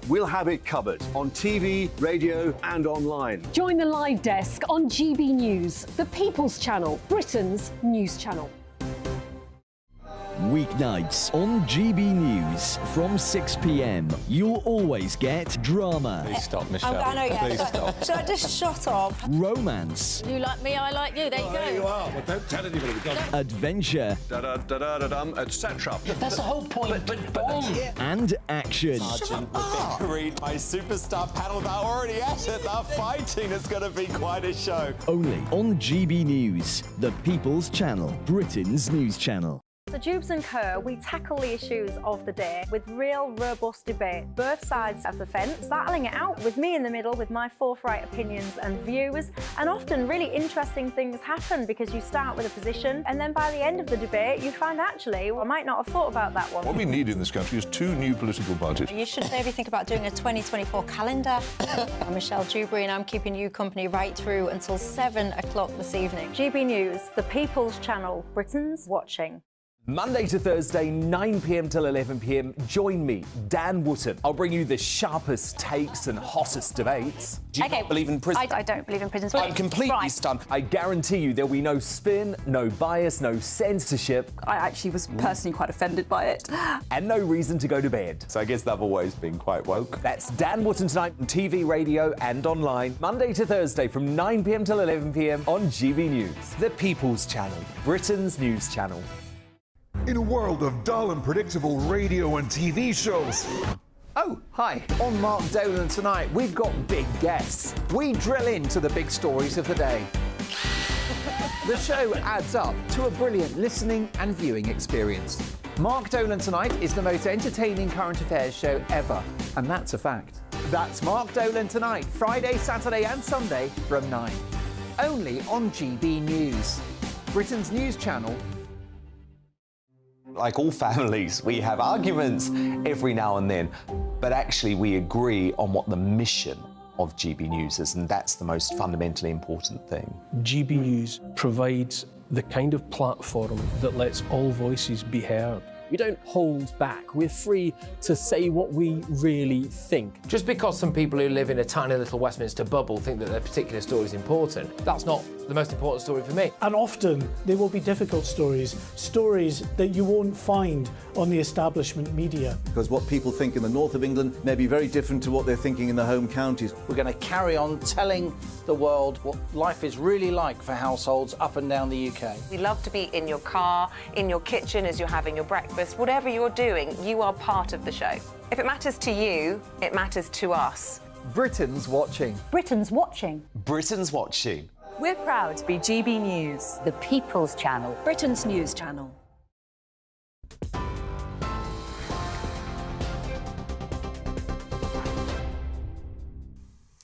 we'll have it covered on TV, radio and online. Join the live desk on GB News, the People's Channel, Britain's news channel. Weeknights on GB News from 6 p.m. You'll always get drama. Please stop, Michelle. I know, yeah. Please stop. Should I just shut up? Romance. You like me, I like you. There you go. There you are. Well, don't tell anybody. Adventure. Etc. That's the whole point. And action. Sergeant, we're being read my superstar panel that are already at it. They're fighting. It's going to be quite a show. Only on GB News, the People's Channel, Britain's news channel. So Jubes and Kerr, we tackle the issues of the day with real robust debate, both sides of the fence, battling it out with me in the middle with my forthright opinions and views. And often really interesting things happen because you start with a position and then by the end of the debate you find actually, well, I might not have thought about that one. What we need in this country is 2 new political parties. You should maybe think about doing a 2024 calendar. I'm Michelle Dewberry and I'm keeping you company right through until 7 o'clock this evening. GB News, the People's Channel, Britain's watching. Monday to Thursday, 9 p.m. till 11 p.m. Join me, Dan Wootton. I'll bring you the sharpest takes and hottest debates. Do you not believe in prison? I don't believe in prisons. I'm completely stunned. I guarantee you there'll be no spin, no bias, no censorship. I actually was personally quite offended by it. And no reason to go to bed. So I guess they've always been quite woke. That's Dan Wootton tonight on TV, radio and online. Monday to Thursday from 9 p.m. till 11 p.m. on GB News. The People's Channel, Britain's news channel. In a world of dull and predictable radio and TV shows. Oh, hi. On Mark Dolan tonight, we've got big guests. We drill into the big stories of the day. The show adds up to a brilliant listening and viewing experience. Mark Dolan Tonight is the most entertaining current affairs show ever, and that's a fact. That's Mark Dolan Tonight, Friday, Saturday and Sunday from 9. Only on GB News, Britain's news channel. Like all families, we have arguments every now and then, but actually we agree on what the mission of GB News is, and that's the most fundamentally important thing. GB News provides the kind of platform that lets all voices be heard. We don't hold back. We're free to say what we really think. Just because some people who live in a tiny little Westminster bubble think that their particular story is important, that's not the most important story for me. And often they will be difficult stories, stories that you won't find on the establishment media. Because what people think in the north of England may be very different to what they're thinking in the home counties. We're going to carry on telling the world what life is really like for households up and down the UK. We love to be in your car, in your kitchen as you're having your breakfast. Whatever you're doing, you are part of the show. If it matters to you, it matters to us. Britain's watching. Britain's watching. Britain's watching. We're proud to be GB News, The People's Channel, Britain's news channel.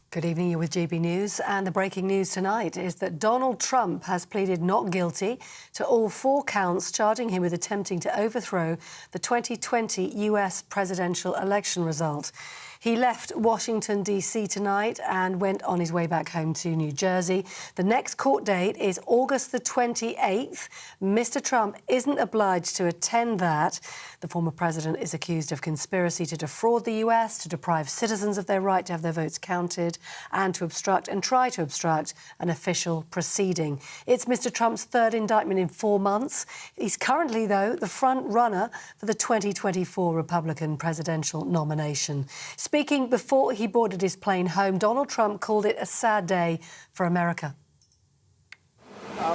Good evening, you're with GB News, and the breaking news tonight is that Donald Trump has pleaded not guilty to all 4 counts charging him with attempting to overthrow the 2020 US presidential election result. He left Washington, D.C. tonight and went on his way back home to New Jersey. The next court date is August the 28th. Mr. Trump isn't obliged to attend that. The former president is accused of conspiracy to defraud the US, to deprive citizens of their right to have their votes counted, and to obstruct and try to obstruct an official proceeding. It's Mr. Trump's 3rd indictment in 4 months. He's currently, though, the front runner for the 2024 Republican presidential nomination. Speaking before he boarded his plane home, Donald Trump called it a sad day for America.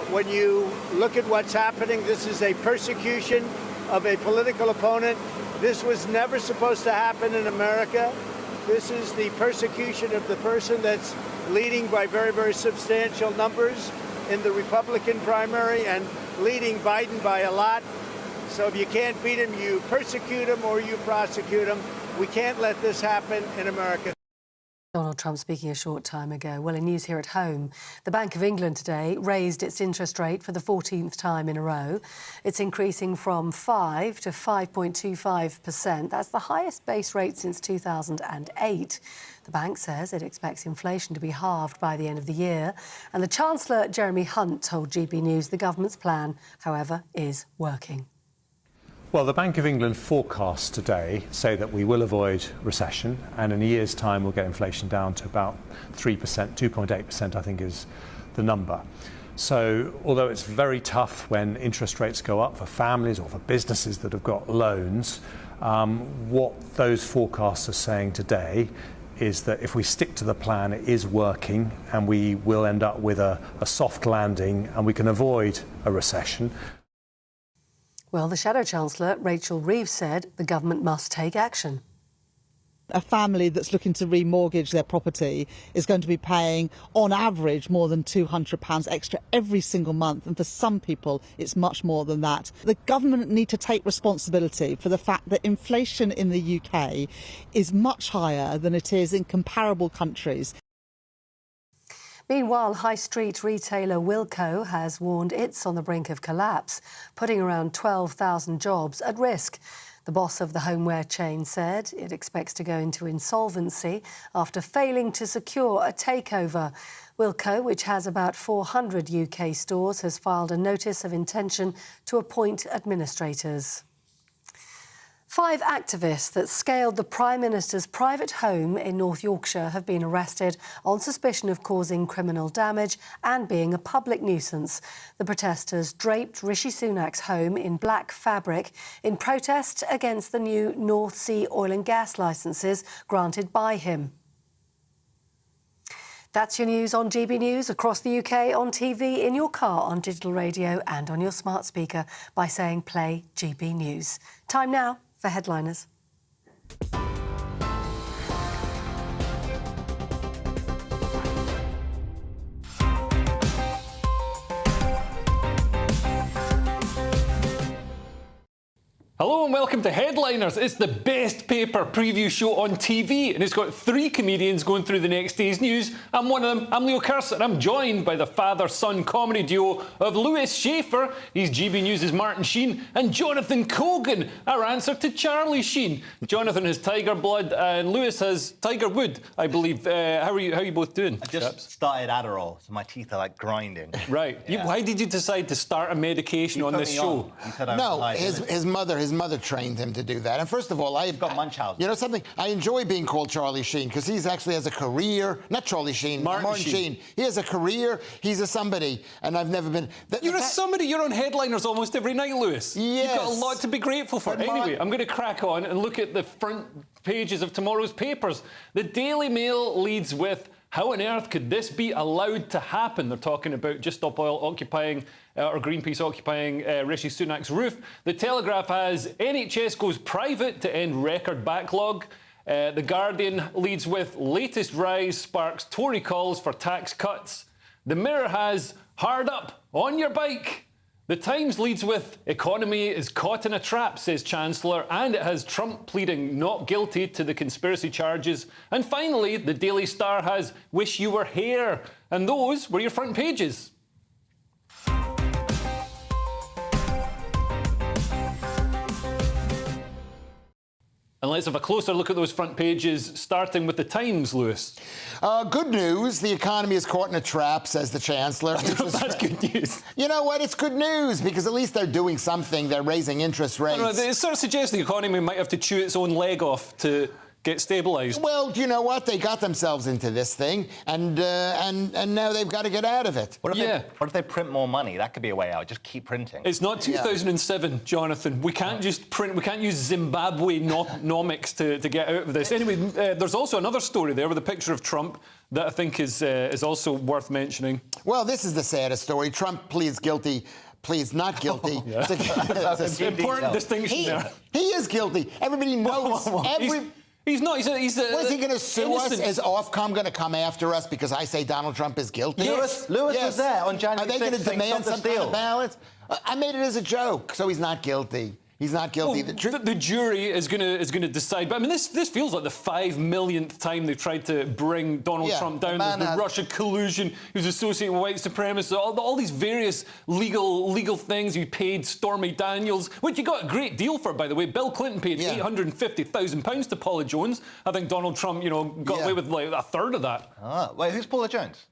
When you look at what's happening, this is a persecution of a political opponent. This was never supposed to happen in America. This is the persecution of the person that's leading by very, very substantial numbers in the Republican primary and leading Biden by a lot. So if you can't beat him, you persecute him or you prosecute him. We can't let this happen in America. Donald Trump speaking a short time ago. Well, in news here at home, the Bank of England today raised its interest rate for the 14th time in a row. It's increasing from 5 to 5.25%. That's the highest base rate since 2008. The bank says it expects inflation to be halved by the end of the year. And the Chancellor, Jeremy Hunt, told GB News the government's plan, however, is working. Well, the Bank of England forecasts today say that we will avoid recession, and in a year's time we'll get inflation down to about 3%, 2.8% I think is the number. So although it's very tough when interest rates go up for families or for businesses that have got loans, what those forecasts are saying today is that if we stick to the plan, it is working, and we will end up with a soft landing, and we can avoid a recession. Well, the Shadow Chancellor, Rachel Reeves, said the government must take action. A family that's looking to remortgage their property is going to be paying, on average, more than £200 extra every single month. And for some people, it's much more than that. The government need to take responsibility for the fact that inflation in the UK is much higher than it is in comparable countries. Meanwhile, high street retailer Wilko has warned it's on the brink of collapse, putting around 12,000 jobs at risk. The boss of the homeware chain said it expects to go into insolvency after failing to secure a takeover. Wilko, which has about 400 UK stores, has filed a notice of intention to appoint administrators. 5 activists that scaled the Prime Minister's private home in North Yorkshire have been arrested on suspicion of causing criminal damage and being a public nuisance. The protesters draped Rishi Sunak's home in black fabric in protest against the new North Sea oil and gas licences granted by him. That's your news on GB News across the UK, on TV, in your car, on digital radio and on your smart speaker by saying play GB News. Time now for headliners. Hello and welcome to Headliners. It's the best paper preview show on TV, and it's got 3 comedians going through the next day's news. I'm one of them. I'm Leo Kersey, and I'm joined by the father-son comedy duo of Lewis Schaefer, he's GB News' Martin Sheen, and Jonathan Cogan, our answer to Charlie Sheen. Jonathan has tiger blood and Lewis has tiger wood, I believe. How are you both doing? I just started Adderall, so my teeth are like grinding. Right. Yeah. Why did you decide to start a medication on this show? No, his mother trained him to do that. And first of all, I've got Munchausen. You know something? I enjoy being called Charlie Sheen because he's actually has a career. Not Charlie Sheen, Martin Sheen. He has a career. He's a somebody, and I've never been. You're a somebody. You're on Headliners almost every night, Lewis. Yes. You've got a lot to be grateful for. Anyway, I'm going to crack on and look at the front pages of tomorrow's papers. The Daily Mail leads with, how on earth could this be allowed to happen? They're talking about Just Stop Oil occupying, or Greenpeace occupying Rishi Sunak's roof. The Telegraph has, NHS goes private to end record backlog. The Guardian leads with, latest rise sparks Tory calls for tax cuts. The Mirror has, hard up, on your bike. The Times leads with, economy is caught in a trap, says Chancellor, and it has Trump pleading not guilty to the conspiracy charges. And finally, the Daily Star has, wish you were here. And those were your front pages. And let's have a closer look at those front pages, starting with the Times, Lewis. Good news. The economy is caught in a trap, says the Chancellor. That's good news. You know what? It's good news because at least they're doing something. They're raising interest rates. No, it sort of suggests the economy might have to chew its own leg off to get stabilised. Well, do you know what? They got themselves into this thing, and now they've got to get out of it. What if they print more money? That could be a way out. Just keep printing. It's not 2007, Jonathan. We can't just print. We can't use Zimbabwe nomics to get out of this. Anyway, there's also another story there with a picture of Trump that I think is also worth mentioning. Well, this is the saddest story. Trump pleads guilty. Please, not guilty. That's an important distinction there. He is guilty. Everybody knows. He's not. He's what, is he going to sue us? Is Ofcom going to come after us because I say Donald Trump is guilty? Yes. Lewis was there on January 6th. Are they going to demand some kind of balance? I made it as a joke, so he's not guilty. He's not guilty. Well, the jury is going to decide. But I mean, this feels like the 5 millionth time they've tried to bring Donald Trump down. There's the Russia collusion. He was associated with white supremacists. All these various legal things. You paid Stormy Daniels, which you got a great deal for, by the way. Bill Clinton paid £850,000 to Paula Jones. I think Donald Trump, got away with like a third of that. Wait, who's Paula Jones?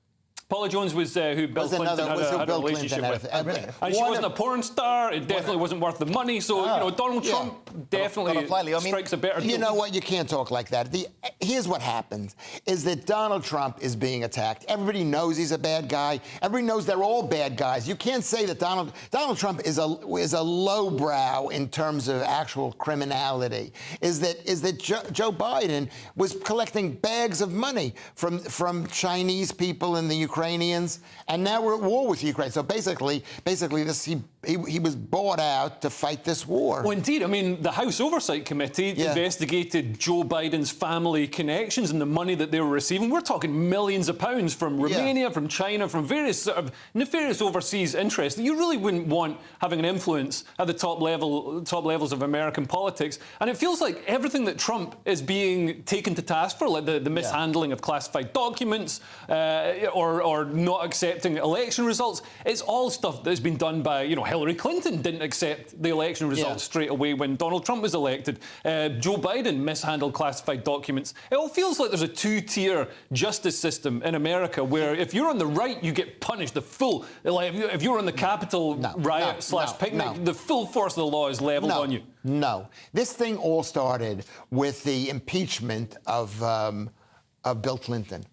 Paula Jones was who Bill Clinton had a relationship with. And she wasn't a porn star. It definitely wasn't worth the money. So, you know, Donald Trump definitely strikes a better deal. You know what? You can't talk like that. Here's what happened, is that Donald Trump is being attacked. Everybody knows he's a bad guy. Everybody knows they're all bad guys. You can't say that Donald Trump is a lowbrow in terms of actual criminality. Is that Joe Biden was collecting bags of money from Chinese people and the Ukrainians, and now we're at war with Ukraine. So basically, he was bought out to fight this war. Well, indeed. I mean, the House Oversight Committee investigated Joe Biden's family connections and the money that they were receiving. We're talking millions of pounds from Romania, from China, from various sort of nefarious overseas interests that you really wouldn't want having an influence at the top levels of American politics. And it feels like everything that Trump is being taken to task for, like the mishandling of classified documents or not accepting election results, it's all stuff that's been done by, you know, Hillary Clinton didn't accept the election results straight away when Donald Trump was elected. Joe Biden mishandled classified documents. It all feels like there's a two-tier justice system in America where if you're on the right, you get punished. The full, like if you're on the Capitol riot / picnic, the full force of the law is leveled on you. No. This thing all started with the impeachment of Bill Clinton.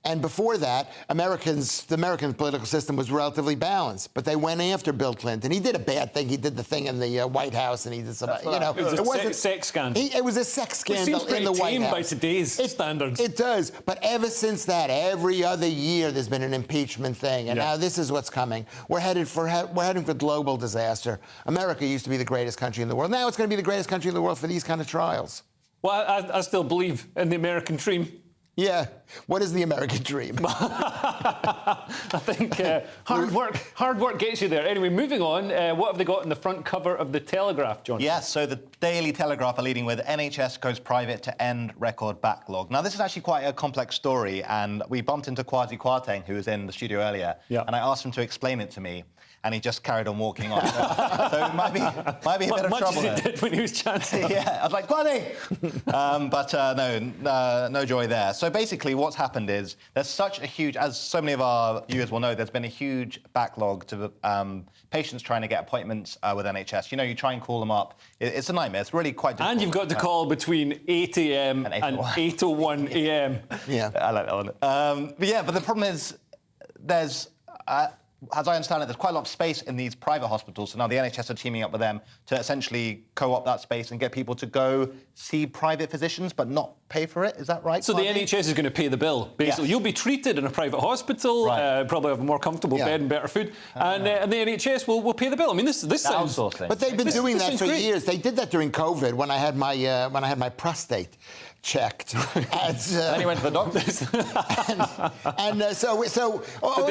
And before that, the American political system was relatively balanced. But they went after Bill Clinton. He did a bad thing. He did the thing in the White House, and he did some, you know. It was a sex scandal. It was a sex scandal in the White House. It seems pretty tame by today's standards. It does. But ever since that, every other year, there's been an impeachment thing. And now this is what's coming. We're heading for global disaster. America used to be the greatest country in the world. Now it's going to be the greatest country in the world for these kind of trials. Well, I still believe in the American dream. Yeah. What is the American dream? I think hard work gets you there. Anyway, moving on, what have they got in the front cover of the Telegraph, John? Yes, so the Daily Telegraph are leading with NHS goes private to end record backlog. Now, this is actually quite a complex story, and we bumped into Kwasi Kwarteng, who was in the studio earlier, and I asked him to explain it to me, and he just carried on walking on. So it might be a bit of trouble as he did when he was chancellor. Yeah, I was like, Kwasi! But no joy there. So basically what's happened is there's such a huge, as so many of our viewers will know, there's been a huge backlog to patients trying to get appointments with NHS. You know, you try and call them up. It's a nightmare. It's really quite difficult. And you've got to call between 8 a.m. and 8:01 a.m. Yeah. I like that one. But the problem is there's... as I understand it, there's quite a lot of space in these private hospitals, so now the NHS are teaming up with them to essentially co-opt that space and get people to go see private physicians but not pay for it. Is that right? So the NHS is going to pay the bill, basically. Yes. You'll be treated in a private hospital, probably have a more comfortable bed and better food, and the NHS will pay the bill. I mean, this sounds... Outsourcing. But they've been doing that for years. They did that during COVID when I had my prostate checked. Then he went to the doctors. They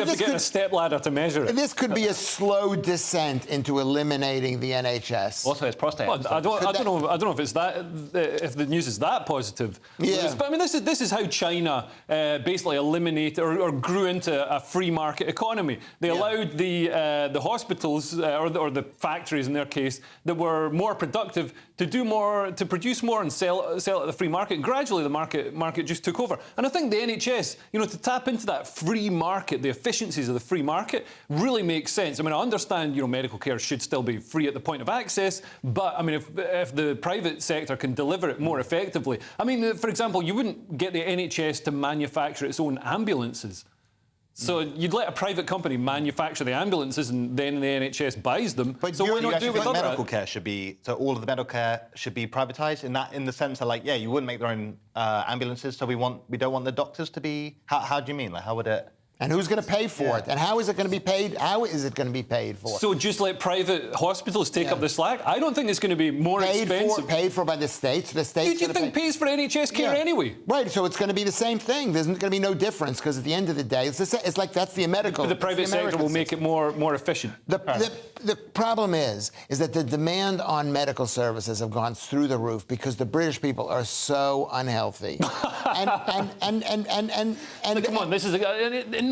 have to get a stepladder to measure it. This could be a slow descent into eliminating the NHS. Also, his prostate. Well, I don't know if it's that. If the news is that positive. Yeah. But I mean, this is how China basically eliminated or grew into a free market economy. They allowed the hospitals or the factories in their case that were more productive to do more, to produce more and sell at the free market. Gradually, the market just took over. And I think the NHS, you know, to tap into that free market, the efficiencies of the free market, really makes sense. I mean, I understand, you know, medical care should still be free at the point of access, but I mean, if the private sector can deliver it more effectively, I mean, for example, you wouldn't get the NHS to manufacture its own ambulances. So you'd let a private company manufacture the ambulances and then the NHS buys them. But so why not do it with medical care should be, so all of the medical care should be privatised in the sense that, like, yeah, you wouldn't make their own ambulances, so we don't want the doctors to be... How do you mean? Like, how would it... And who's going to pay for it? And how is it going to be paid? How is it going to be paid for? So just let private hospitals take up the slack? I don't think it's going to be more expensive. Paid for by the states. The states. You think pays for NHS care anyway? Right. So it's going to be the same thing. There's going to be no difference because at the end of the day, it's like that's the medical. The private sector will make it more efficient. The problem is that the demand on medical services have gone through the roof because the British people are so unhealthy. and come on, this is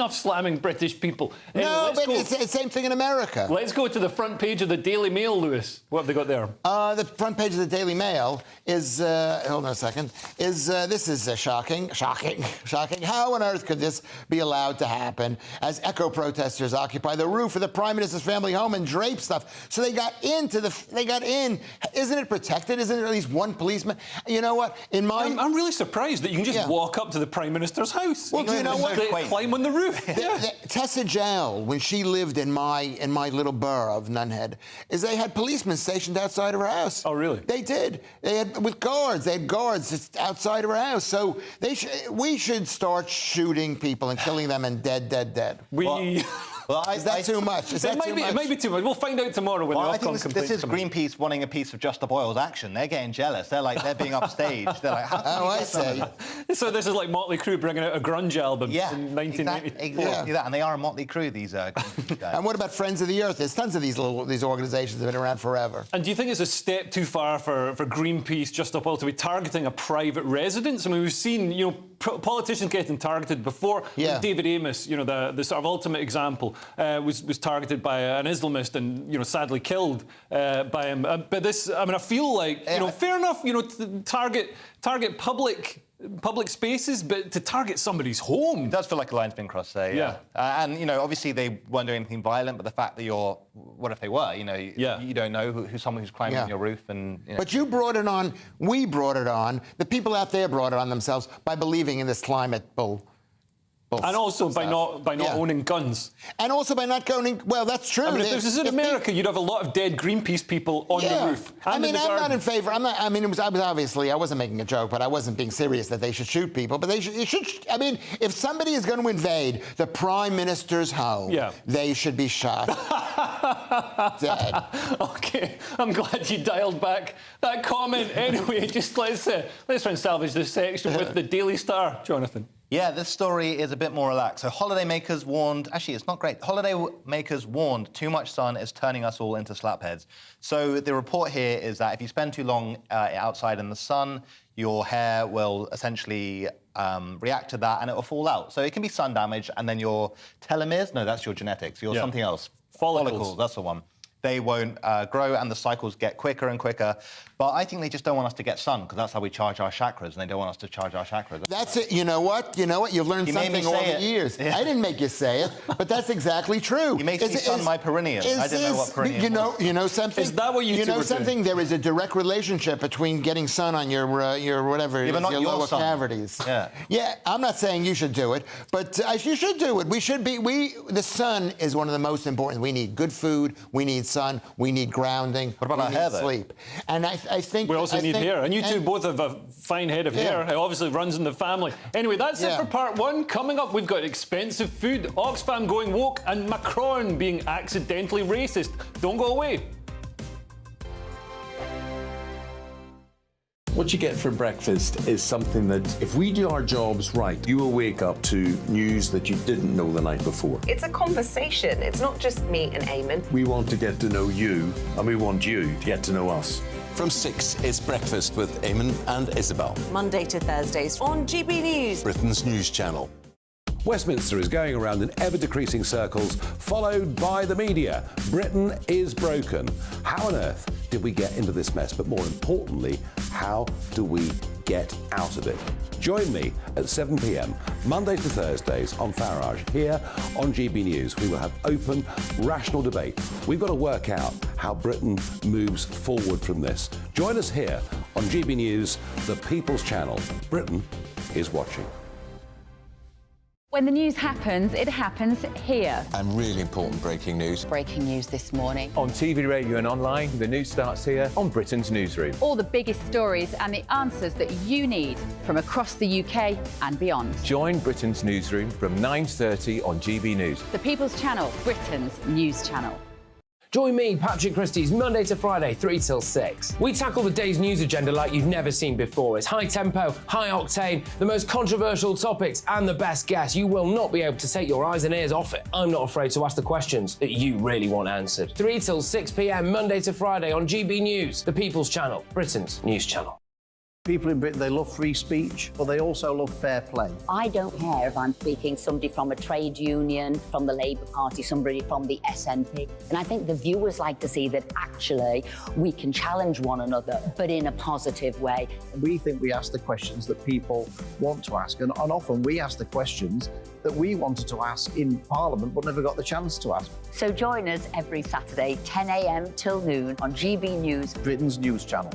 enough slamming British people. Anyway, No, but go. it's the same thing in America. Let's go to the front page of the Daily Mail, Lewis. What have they got there? The front page of the Daily Mail is, hold on a second, this is shocking. How on earth could this be allowed to happen as echo protesters occupy the roof of the Prime Minister's family home and drape stuff? So they got in. Isn't it protected? Isn't it at least one policeman? You know what? I'm really surprised that you can just walk up to the Prime Minister's house. Well, do you know what? Climb on the roof. Tessa Gell, when she lived in my little borough of Nunhead, they had policemen stationed outside of her house. Oh, really? They did. They had guards just outside of her house. So we should start shooting people and killing them and dead. Is that too much? It might be too much. We'll find out tomorrow when the I think Ofcom complaints this is come in. Greenpeace wanting a piece of Just Stop Oil's action. They're getting jealous. They're being upstaged. They're like, how can we get some of that? So this is like Motley Crue bringing out a grunge album in 1994. Exactly that. And they are a Motley Crue, these Greenpeace guys. And what about Friends of the Earth? There's tons of these organizations that have been around forever. And do you think it's a step too far for Greenpeace, Just Stop Oil, to be targeting a private residence? I mean, we've seen, politicians getting targeted before. Yeah. David Amos, the sort of ultimate example, was targeted by an Islamist and, sadly killed by him. But this, I feel like, fair enough, to target public spaces, but to target somebody's home. It does feel like a line's been crossed there, yeah. And, obviously they weren't doing anything violent, but the fact that what if they were? You don't know who's someone who's climbing on your roof and... But you brought it on, we brought it on, the people out there brought it on themselves by believing in this climate bull. And also by not owning guns. And also by not owning... Well, that's true. If this was in America, you'd have a lot of dead Greenpeace people on the roof. I'm not in favour. I wasn't making a joke, but I wasn't being serious that they should shoot people. But they should... if somebody is going to invade the Prime Minister's home, they should be shot. Dead. OK, I'm glad you dialed back that comment. Anyway, just let's try and salvage this section with the Daily Star, Jonathan. Yeah, this story is a bit more relaxed. So holidaymakers warned... Actually, it's not great. Holidaymakers warned too much sun is turning us all into slapheads. So the report here is that if you spend too long outside in the sun, your hair will essentially react to that and it will fall out. So it can be sun damage, and then your telomeres... No, that's your genetics. Your something else. Follicles, that's the one. They won't grow and the cycles get quicker and quicker. But I think they just don't want us to get sun, because that's how we charge our chakras, and they don't want us to charge our chakras. That's it. You know what? You've learned something all the years. Yeah. I didn't make you say it, but that's exactly true. You made me sun my perineum. I didn't know what perineum was. You know something? Is that what you know something? There is a direct relationship between getting sun on your whatever, your lower cavities. Yeah, I'm not saying you should do it, but you should do it. The sun is one of the most important. We need good food, we need sun, we need grounding. What about our hair, though? Sleep. And I think... We also need hair. And you two both have a fine head of hair. It obviously runs in the family. Anyway, that's it for part one. Coming up, we've got expensive food, Oxfam going woke, and Macron being accidentally racist. Don't go away. What you get for breakfast is something that, if we do our jobs right, you will wake up to news that you didn't know the night before. It's a conversation. It's not just me and Eamon. We want to get to know you, and we want you to get to know us. From 6, it's Breakfast with Eamon and Isabel. Monday to Thursdays on GB News, Britain's news channel. Westminster is going around in ever-decreasing circles, followed by the media. Britain is broken. How on earth did we get into this mess? But more importantly, how do we get out of it? Join me at 7 p.m, Mondays to Thursdays on Farage, here on GB News. We will have open, rational debate. We've got to work out how Britain moves forward from this. Join us here on GB News, the People's Channel. Britain is watching. When the news happens, it happens here. And really important breaking news. Breaking news this morning. On TV, radio and online, the news starts here on Britain's Newsroom. All the biggest stories and the answers that you need from across the UK and beyond. Join Britain's Newsroom from 9:30 on GB News. The People's Channel, Britain's news channel. Join me, Patrick Christie's, Monday to Friday, 3 till 6. We tackle the day's news agenda like you've never seen before. It's high tempo, high octane, the most controversial topics, and the best guests. You will not be able to take your eyes and ears off it. I'm not afraid to ask the questions that you really want answered. 3 till 6 p.m, Monday to Friday on GB News, the People's Channel, Britain's news channel. People in Britain, they love free speech, but they also love fair play. I don't care if I'm speaking somebody from a trade union, from the Labour Party, somebody from the SNP. And I think the viewers like to see that actually we can challenge one another, but in a positive way. We think we ask the questions that people want to ask, and often we ask the questions that we wanted to ask in Parliament but never got the chance to ask. So join us every Saturday, 10 a.m. till noon on GB News, Britain's news channel.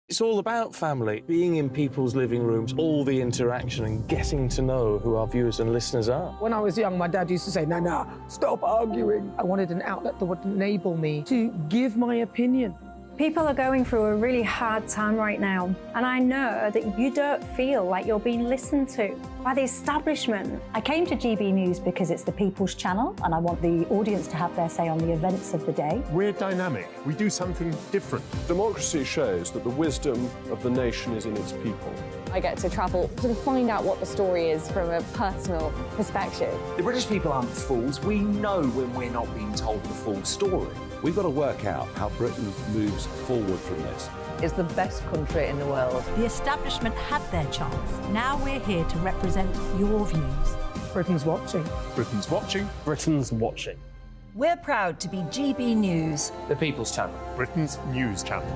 It's all about family, being in people's living rooms, all the interaction and getting to know who our viewers and listeners are. When I was young, my dad used to say, no, stop arguing. I wanted an outlet that would enable me to give my opinion. People are going through a really hard time right now, and I know that you don't feel like you're being listened to by the establishment. I came to GB News because it's the People's Channel, and I want the audience to have their say on the events of the day. We're dynamic. We do something different. Democracy shows that the wisdom of the nation is in its people. I get to travel to find out what the story is from a personal perspective. The British people aren't fools. We know when we're not being told the full story. We've got to work out how Britain moves forward from this. It's the best country in the world. The establishment had their chance. Now we're here to represent your views. Britain's watching. Britain's watching. Britain's watching. We're proud to be GB News. The People's Channel. Britain's news channel.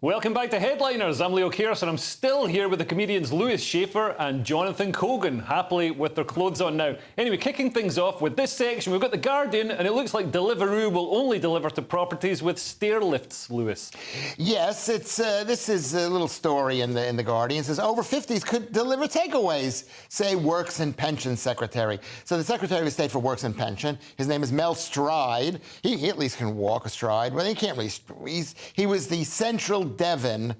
Welcome back to Headliners. I'm Leo Kearse, and I'm still here with the comedians Lewis Schaefer and Jonathan Cogan, happily with their clothes on now. Anyway, kicking things off with this section, we've got The Guardian, and it looks like Deliveroo will only deliver to properties with stair lifts, Lewis. Yes, this is a little story in the Guardian. It says over 50s could deliver takeaways, say Works and Pension Secretary. So the Secretary of State for Works and Pension, his name is Mel Stride. He at least can walk astride. Well, he can't really. He was the Central Devon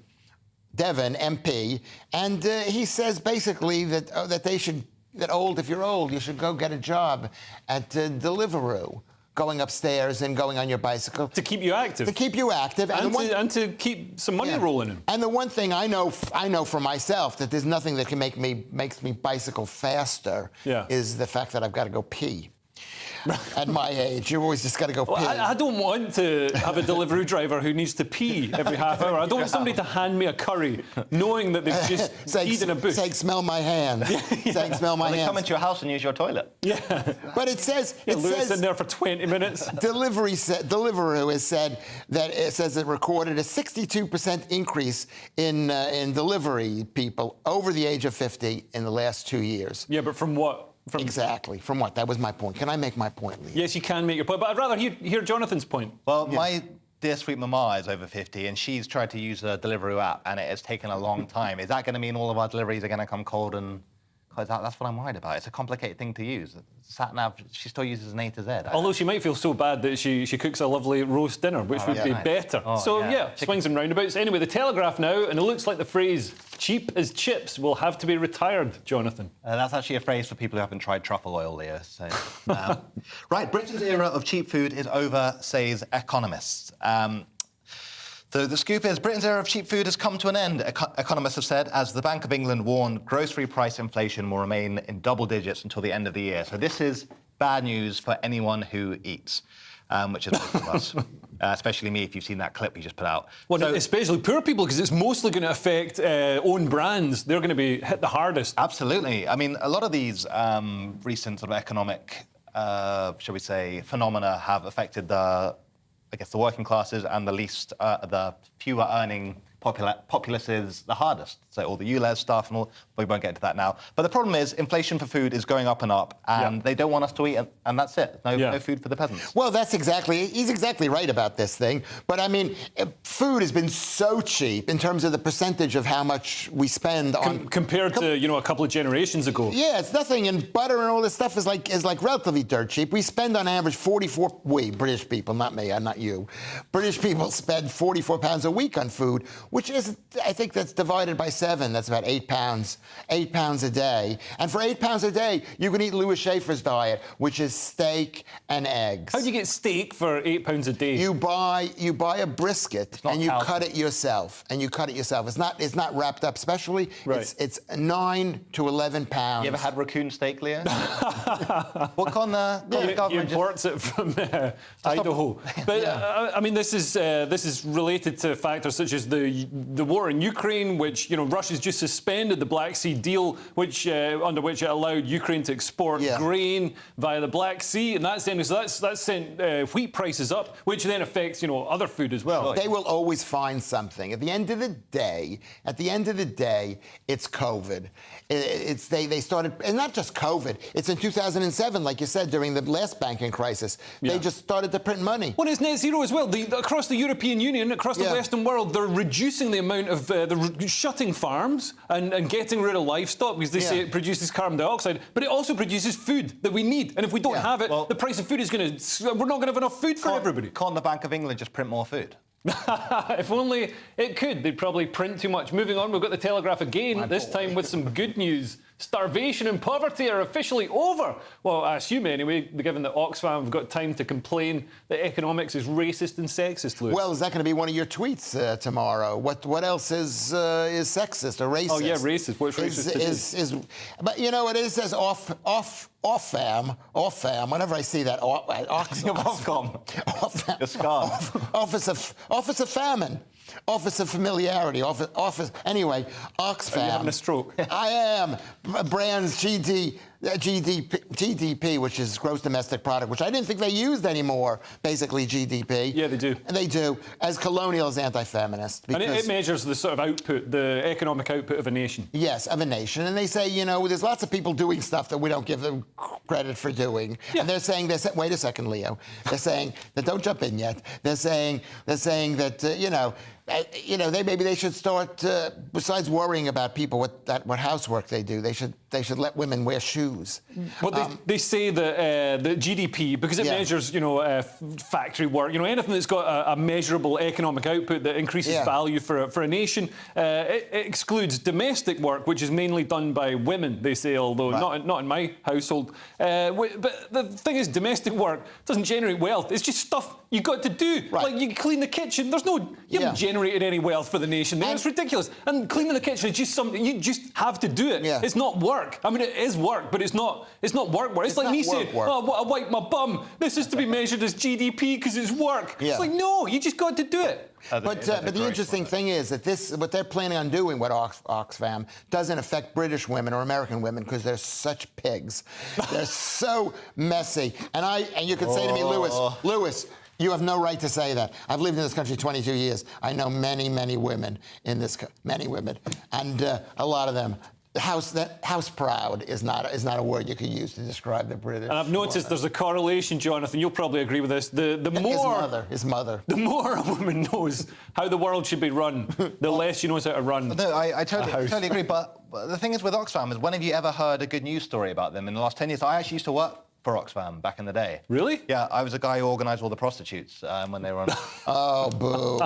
MP, and he says basically that if you're old, you should go get a job at Deliveroo, going upstairs and going on your bicycle to keep you active. To keep you active, and to keep some money rolling in. And the one thing I know for myself that there's nothing that can makes me bicycle faster is the fact that I've got to go pee. At my age, you always just got to go pee. I don't want to have a Deliveroo driver who needs to pee every half hour. I don't want somebody to hand me a curry knowing that they've just peed in a bush. Saying, smell my hand. Saying, smell my hand. They come into your house and use your toilet. Yeah. But it says... Lewis in there for 20 minutes. Deliveroo has said that it recorded a 62% increase in delivery people over the age of 50 in the last 2 years. Yeah, but from what? Exactly. From what? That was my point. Can I make my point, Lee? Yes, you can make your point, but I'd rather hear Jonathan's point. Well, my dear sweet mama is over 50, and she's tried to use the Deliveroo app, and it has taken a long time. Is that going to mean all of our deliveries are going to come cold and... Because that's what I'm worried about. It's a complicated thing to use. Sat-nav, she still uses an A to Z. Although she might feel so bad that she cooks a lovely roast dinner, which would be better. Swings and roundabouts. Anyway, The Telegraph now, and it looks like the phrase cheap as chips will have to be retired, Jonathan. That's actually a phrase for people who haven't tried truffle oil, Leo. So, right, Britain's era of cheap food is over, says economists. So the scoop is Britain's era of cheap food has come to an end, economists have said, as the Bank of England warned grocery price inflation will remain in double digits until the end of the year. So this is bad news for anyone who eats, which is most of us, especially me, if you've seen that clip we just put out. Well, so, especially poor people, because it's mostly going to affect own brands. They're going to be hit the hardest. Absolutely. I mean, a lot of these recent sort of economic, shall we say, phenomena have affected the working classes and the fewer earning populaces the hardest. So all the ULEZ stuff and all, we won't get into that now. But the problem is inflation for food is going up and up, and they don't want us to eat, and that's it. No food for the peasants. Well, he's exactly right about this thing. But I mean, food has been so cheap in terms of the percentage of how much we spend on... Compared to, a couple of generations ago. Yeah, it's nothing, and butter and all this stuff is like relatively dirt cheap. We spend on average British people, not me, not you. British people spend £44 a week on food, which is, I think that's divided by 7. That's about 8 pounds. 8 pounds a day. And for 8 pounds a day, you can eat Louis Schaefer's diet, which is steak and eggs. How do you get steak for 8 pounds a day? You buy a brisket and you cut it yourself. It's not wrapped up specially. Right. It's 9 to 11 pounds. You ever had raccoon steak, Leo? What can the government He imports it from Idaho. But I mean, this is related to factors such as the war in Ukraine, which Russia's just suspended the Black Sea deal, which under which it allowed Ukraine to export grain via the Black Sea, and that's sent wheat prices up, which then affects other food as well. They will always find something. At the end of the day, it's COVID. They started, and not just COVID. It's in 2007, like you said, during the last banking crisis. They just started to print money. Well, it's net zero as well. Across the European Union, across the Western world, they're reducing the amount of they're shutting farms and getting rid of livestock because they say it produces carbon dioxide, but it also produces food that we need. And if we don't have it, the price of food is we're not going to have enough food for everybody. Can't the Bank of England just print more food? If only it could. They'd probably print too much. Moving on, we've got the Telegraph again, this time with some good news. Starvation and poverty are officially over. Well, I assume anyway, given that Oxfam have got time to complain that economics is racist and sexist, Lewis. Well, is that going to be one of your tweets tomorrow? What else is sexist or racist? Oh, yeah, racist. What's racist? But it is as Oxfam, whenever I see that, Office of Famine. Office of Familiarity, anyway, Oxfam. Are you having a stroke? I am. Brands GDP, which is gross domestic product, which I didn't think they used anymore, basically GDP. Yeah, they do. They do, as colonial as anti-feminist. And it measures the sort of output, the economic output of a nation. Yes, of a nation. And they say, there's lots of people doing stuff that we don't give them credit for doing. Yeah. And they're saying, wait a second, Leo. They're saying that, don't jump in yet. They're saying that, maybe they should start, besides worrying about people, what housework they do, they should let women wear shoes. Well, they say that the GDP, because it measures, factory work, anything that's got a measurable economic output that increases value for a nation, it excludes domestic work, which is mainly done by women, they say, although not in my household. But the thing is, domestic work doesn't generate wealth. It's just stuff you've got to do. Right. Like, you clean the kitchen. You haven't generated any wealth for the nation there. It's ridiculous. And cleaning the kitchen is just something, you just have to do it. Yeah. It's not work. I mean, it is work, but it's not work. It's like me saying, I wipe my bum. This is to be measured as GDP because it's work. Yeah. It's like, no, you just got to do it. But the interesting thing is that what they're planning on doing, what Oxfam, doesn't affect British women or American women because they're such pigs. They're so messy. And you can say to me, Lewis, you have no right to say that. I've lived in this country 22 years. I know many, many women in this many women, and a lot of them. House proud is not a word you can use to describe the British. And I've noticed there's a correlation, Jonathan. You'll probably agree with this. The more his mother. The more a woman knows how the world should be run, the less she knows how to run. No, I totally agree. But the thing is with Oxfam is, when have you ever heard a good news story about them in the last 10 years? I actually used to work for Oxfam back in the day. Really? Yeah, I was a guy who organised all the prostitutes when they were on. Oh, boo.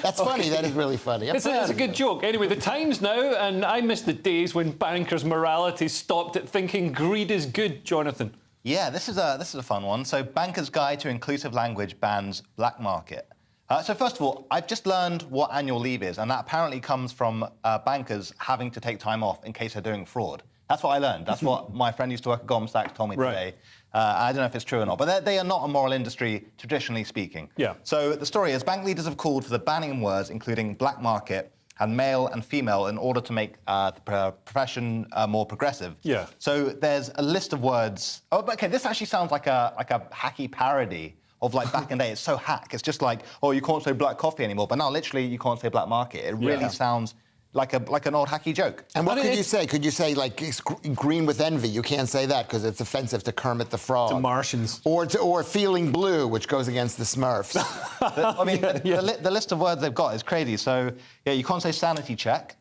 That's funny. That is really funny. It's a good joke. Anyway, the Times now, and I miss the days when bankers' morality stopped at thinking greed is good, Jonathan. Yeah, this is a fun one. So, Banker's Guide to Inclusive Language bans black market. So first of all, I've just learned what annual leave is, and that apparently comes from bankers having to take time off in case they're doing fraud. That's what I learned. That's what my friend used to work at Goldman Sachs told me today. I don't know if it's true or not, but they are not a moral industry, traditionally speaking. Yeah. So the story is, bank leaders have called for the banning of words including black market and male and female in order to make the profession more progressive. Yeah. So there's a list of words. Oh, but okay, this actually sounds like a hacky parody of, like, back in the day. It's so hack. It's just like, oh, you can't say black coffee anymore. But now, literally, you can't say black market. It really sounds like an old hacky joke. And what could you say? Could you say, like, green with envy? You can't say that because it's offensive to Kermit the Frog. To Martians. Or feeling blue, which goes against the Smurfs. The list of words they've got is crazy. So, yeah, you can't say sanity check,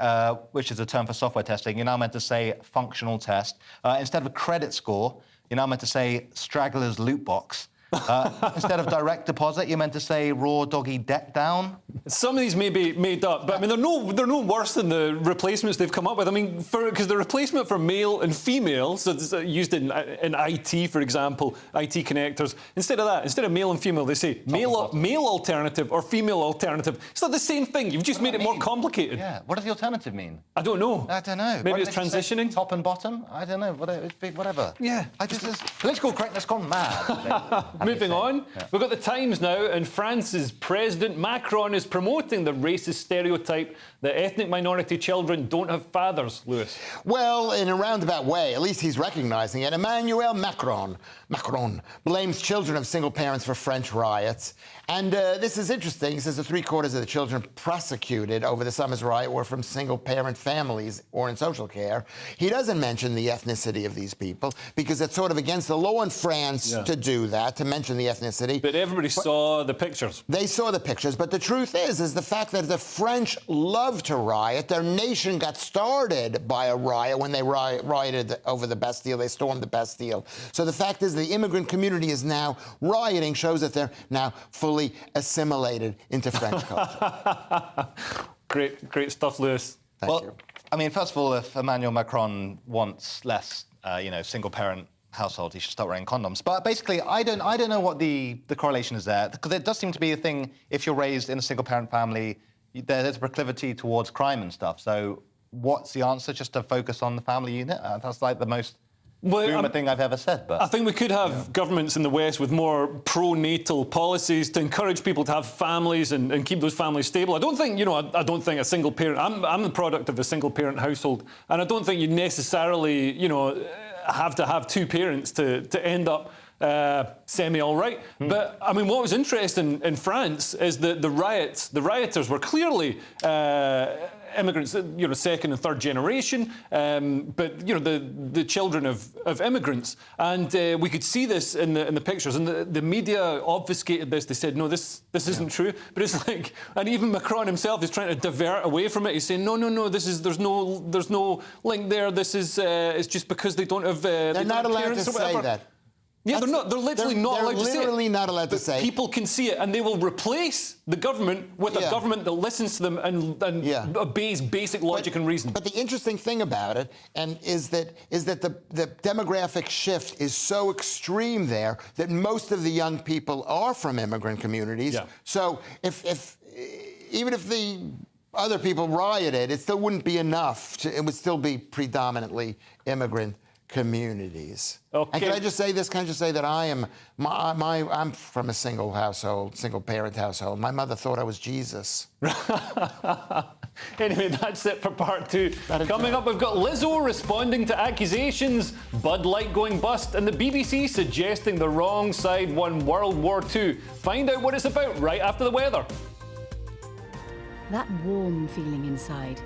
which is a term for software testing. You're now meant to say functional test. Instead of a credit score, you're now meant to say straggler's loot box. Instead of direct deposit, you meant to say raw doggy debt down? Some of these may be made up, but I mean, they're no worse than the replacements they've come up with. I mean, because the replacement for male and female, so it's used in IT, for example, IT connectors, instead of male and female, they say male alternative or female alternative. It's not the same thing. You've just made it more complicated. Yeah. What does the alternative mean? I don't know. I don't know. Maybe it's transitioning. Top and bottom? I don't know. Whatever. Yeah. Political correctness gone mad. Moving on, we've got the Times now, and France's President Macron is promoting the racist stereotype that ethnic minority children don't have fathers, Lewis. Well, in a roundabout way, at least he's recognizing it. Emmanuel Macron blames children of single parents for French riots. And this is interesting. He says that 3/4 of the children prosecuted over the summer's riot were from single-parent families or in social care. He doesn't mention the ethnicity of these people because it's sort of against the law in France to do that, to mention the ethnicity. But everybody saw the pictures. They saw the pictures, but the truth is the fact that the French love to riot. Their nation got started by a riot when they rioted over the Bastille. They stormed the Bastille. So the fact is the immigrant community is now rioting, shows that they're now fully assimilated into French culture. Great stuff, Lewis. Thank you. I mean, first of all, if Emmanuel Macron wants less, single-parent household, he should start wearing condoms. But basically, I don't know what the correlation is there, because it does seem to be a thing. If you're raised in a single-parent family, there's a proclivity towards crime and stuff. So, what's the answer? Just to focus on the family unit? That's like the most boomer thing I've ever said. But I think we could have governments in the West with more pro-natal policies to encourage people to have families and keep those families stable. I don't think, I don't think a single parent. I'm the product of a single-parent household, and I don't think you necessarily, have to have two parents to end up semi-all right. But, I mean, what was interesting in France is that the rioters were clearly immigrants, second and third generation, but, the children of immigrants. And we could see this in the pictures. And the media obfuscated this. They said, no, this isn't true. But it's like, and even Macron himself is trying to divert away from it. He's saying, no, there's no link there. This is, it's just because they don't have They're not allowed to say that. Yeah, they're literally not allowed to say it. They're literally not allowed to say it. People can see it, and they will replace the government with a government that listens to them and obeys basic logic and reason. But the interesting thing about it is that the demographic shift is so extreme there that most of the young people are from immigrant communities. Yeah. So even if the other people rioted, it still wouldn't be enough. It would still be predominantly immigrant communities. Okay. And can I just say this? Can I just say that I'm from a single parent household. My mother thought I was Jesus. Anyway, that's it for part two. Coming up, we've got Lizzo responding to accusations, Bud Light going bust, and the BBC suggesting the wrong side won World War II. Find out what it's about right after the weather. That warm feeling inside.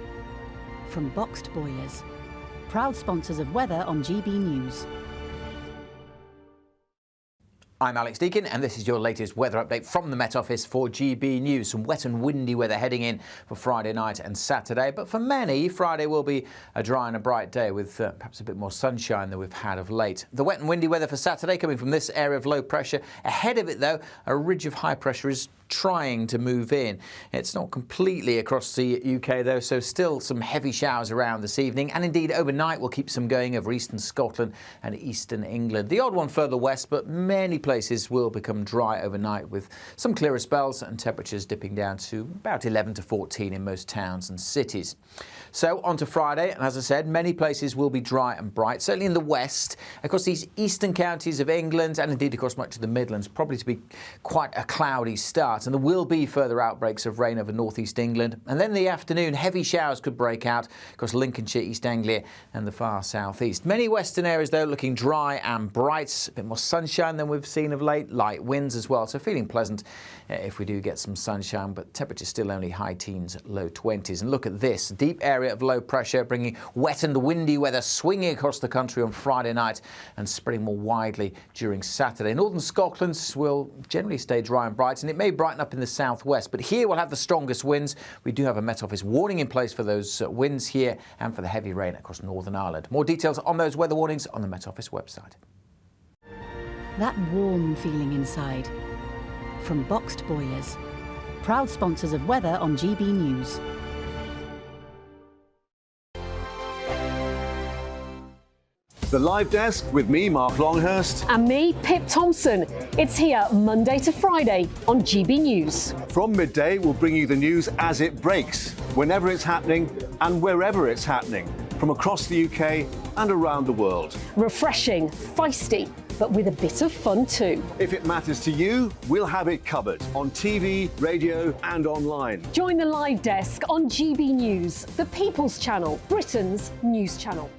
From Boxed Boilers. Proud sponsors of weather on GB News. I'm Alex Deakin, and this is your latest weather update from the Met Office for GB News. Some wet and windy weather heading in for Friday night and Saturday, but for many, Friday will be a dry and a bright day with perhaps a bit more sunshine than we've had of late. The wet and windy weather for Saturday coming from this area of low pressure. Ahead of it, though, a ridge of high pressure is trying to move in. It's not completely across the UK, though, so still some heavy showers around this evening, and indeed overnight we'll keep some going over eastern Scotland and eastern England. The odd one further west, but many places will become dry overnight with some clearer spells and temperatures dipping down to about 11 to 14 in most towns and cities. So on to Friday, and as I said, many places will be dry and bright, certainly in the west, across these eastern counties of England and indeed across much of the Midlands, probably to be quite a cloudy start, and there will be further outbreaks of rain over northeast England. And then in the afternoon, heavy showers could break out across Lincolnshire, East Anglia and the far southeast. Many western areas, though, looking dry and bright, a bit more sunshine than we've seen of late, light winds as well, so feeling pleasant if we do get some sunshine, but temperatures still only high teens, low 20s. And look at this, deep area of low pressure bringing wet and windy weather swinging across the country on Friday night and spreading more widely during Saturday. Northern Scotland will generally stay dry and bright, and it may brighten up in the southwest, but here we'll have the strongest winds. We do have a Met Office warning in place for those winds here and for the heavy rain across Northern Ireland. More details on those weather warnings on the Met Office website. That warm feeling inside. From boxed boilers. Proud sponsors of weather on GB News. The Live Desk with me, Mark Longhurst. And me, Pip Thompson. It's here Monday to Friday on GB News. From midday, we'll bring you the news as it breaks, whenever it's happening and wherever it's happening, from across the UK and around the world. Refreshing, feisty, but with a bit of fun too. If it matters to you, we'll have it covered on TV, radio and online. Join the Live Desk on GB News, the People's Channel, Britain's news channel.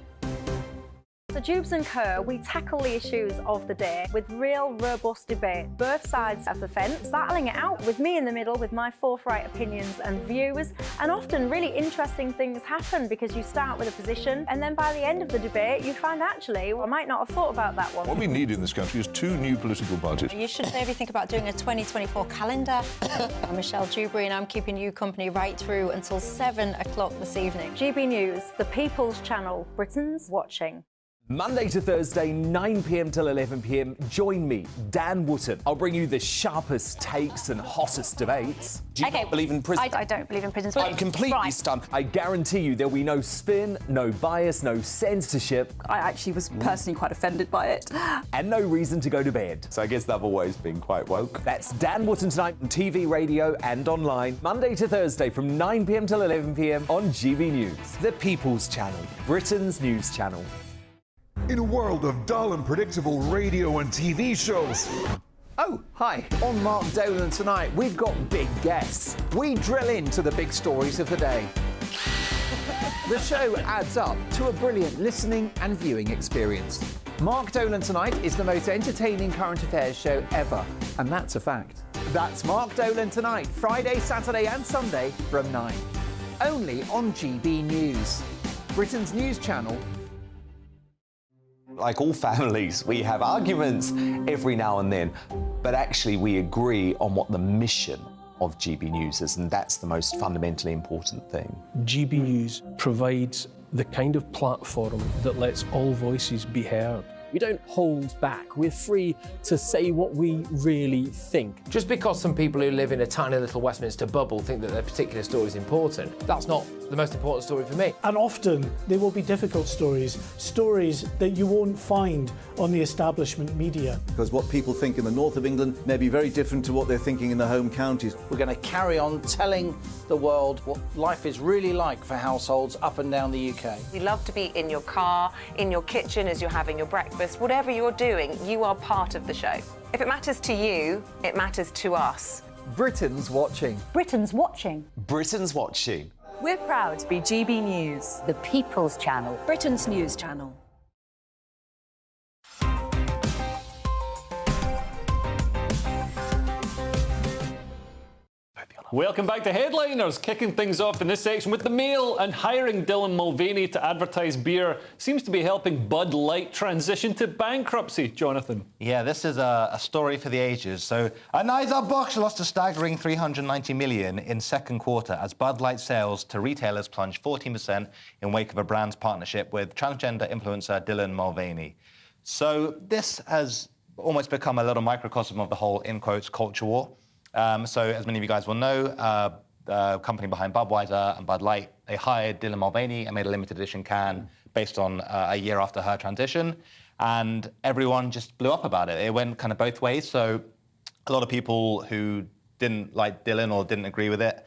So Jubes and Kerr, we tackle the issues of the day with real robust debate, both sides of the fence, battling it out with me in the middle with my forthright opinions and views, and often really interesting things happen because you start with a position and then by the end of the debate you find actually, well, I might not have thought about that one. What we need in this country is 2 new political parties. You should maybe think about doing a 2024 calendar. I'm Michelle Dewberry and I'm keeping you company right through until 7 o'clock this evening. GB News, the People's Channel, Britain's watching. Monday to Thursday, 9 p.m. till 11 p.m. Join me, Dan Wootton. I'll bring you the sharpest takes and hottest debates. Do you not believe in prison? I don't believe in prisons. I'm completely stunned. I guarantee you there'll be no spin, no bias, no censorship. I actually was personally quite offended by it. And no reason to go to bed. So I guess they've always been quite woke. That's Dan Wootton tonight on TV, radio and online. Monday to Thursday from 9 p.m. till 11 p.m. on GB News. The People's Channel, Britain's news channel. In a world of dull and predictable radio and TV shows. Oh, hi. On Mark Dolan tonight, we've got big guests. We drill into the big stories of the day. The show adds up to a brilliant listening and viewing experience. Mark Dolan Tonight is the most entertaining current affairs show ever, and that's a fact. That's Mark Dolan Tonight, Friday, Saturday and Sunday from 9. Only on GB News, Britain's news channel. Like all families, we have arguments every now and then, but actually we agree on what the mission of GB News is, and that's the most fundamentally important thing. GB News provides the kind of platform that lets all voices be heard. We don't hold back. We're free to say what we really think. Just because some people who live in a tiny little Westminster bubble think that their particular story is important, that's not the most important story for me. And often there will be difficult stories, stories that you won't find on the establishment media. Because what people think in the north of England may be very different to what they're thinking in the home counties. We're going to carry on telling the world what life is really like for households up and down the UK. We love to be in your car, in your kitchen as you're having your breakfast. Whatever you're doing, you are part of the show. If it matters to you, it matters to us. Britain's watching. Britain's watching. Britain's watching. We're proud to be GB News, the People's Channel, Britain's news channel. Welcome back to Headliners. Kicking things off in this section with the Mail, and hiring Dylan Mulvaney to advertise beer seems to be helping Bud Light transition to bankruptcy. Jonathan. Yeah, this is a story for the ages. So, Anheuser-Busch lost a staggering $390 million in second quarter as Bud Light sales to retailers plunged 14% in wake of a brand's partnership with transgender influencer Dylan Mulvaney. So this has almost become a little microcosm of the whole, in quotes, culture war. So, as many of you guys will know, the company behind Budweiser and Bud Light, they hired Dylan Mulvaney and made a limited edition can based on a year after her transition. And everyone just blew up about it. It went kind of both ways. So a lot of people who didn't like Dylan or didn't agree with it,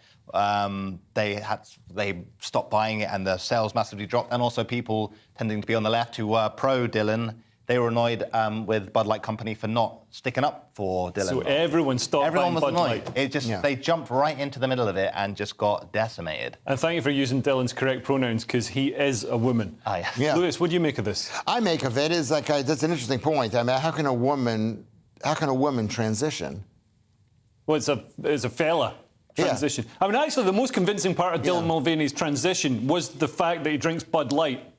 they stopped buying it and the sales massively dropped. And also people tending to be on the left who were pro-Dylan, they were annoyed with Bud Light Company for not sticking up for Dylan. So everyone stopped Everyone buying was Bud annoyed. Light. It just they jumped right into the middle of it and just got decimated. And thank you for using Dylan's correct pronouns, because he is a woman. Yeah. Lewis, what do you make of this? I make of it is like that's an interesting point. I mean, how can a woman transition? Well, it's a fella transition. Yeah. I mean, actually, the most convincing part of Dylan Mulvaney's transition was the fact that he drinks Bud Light.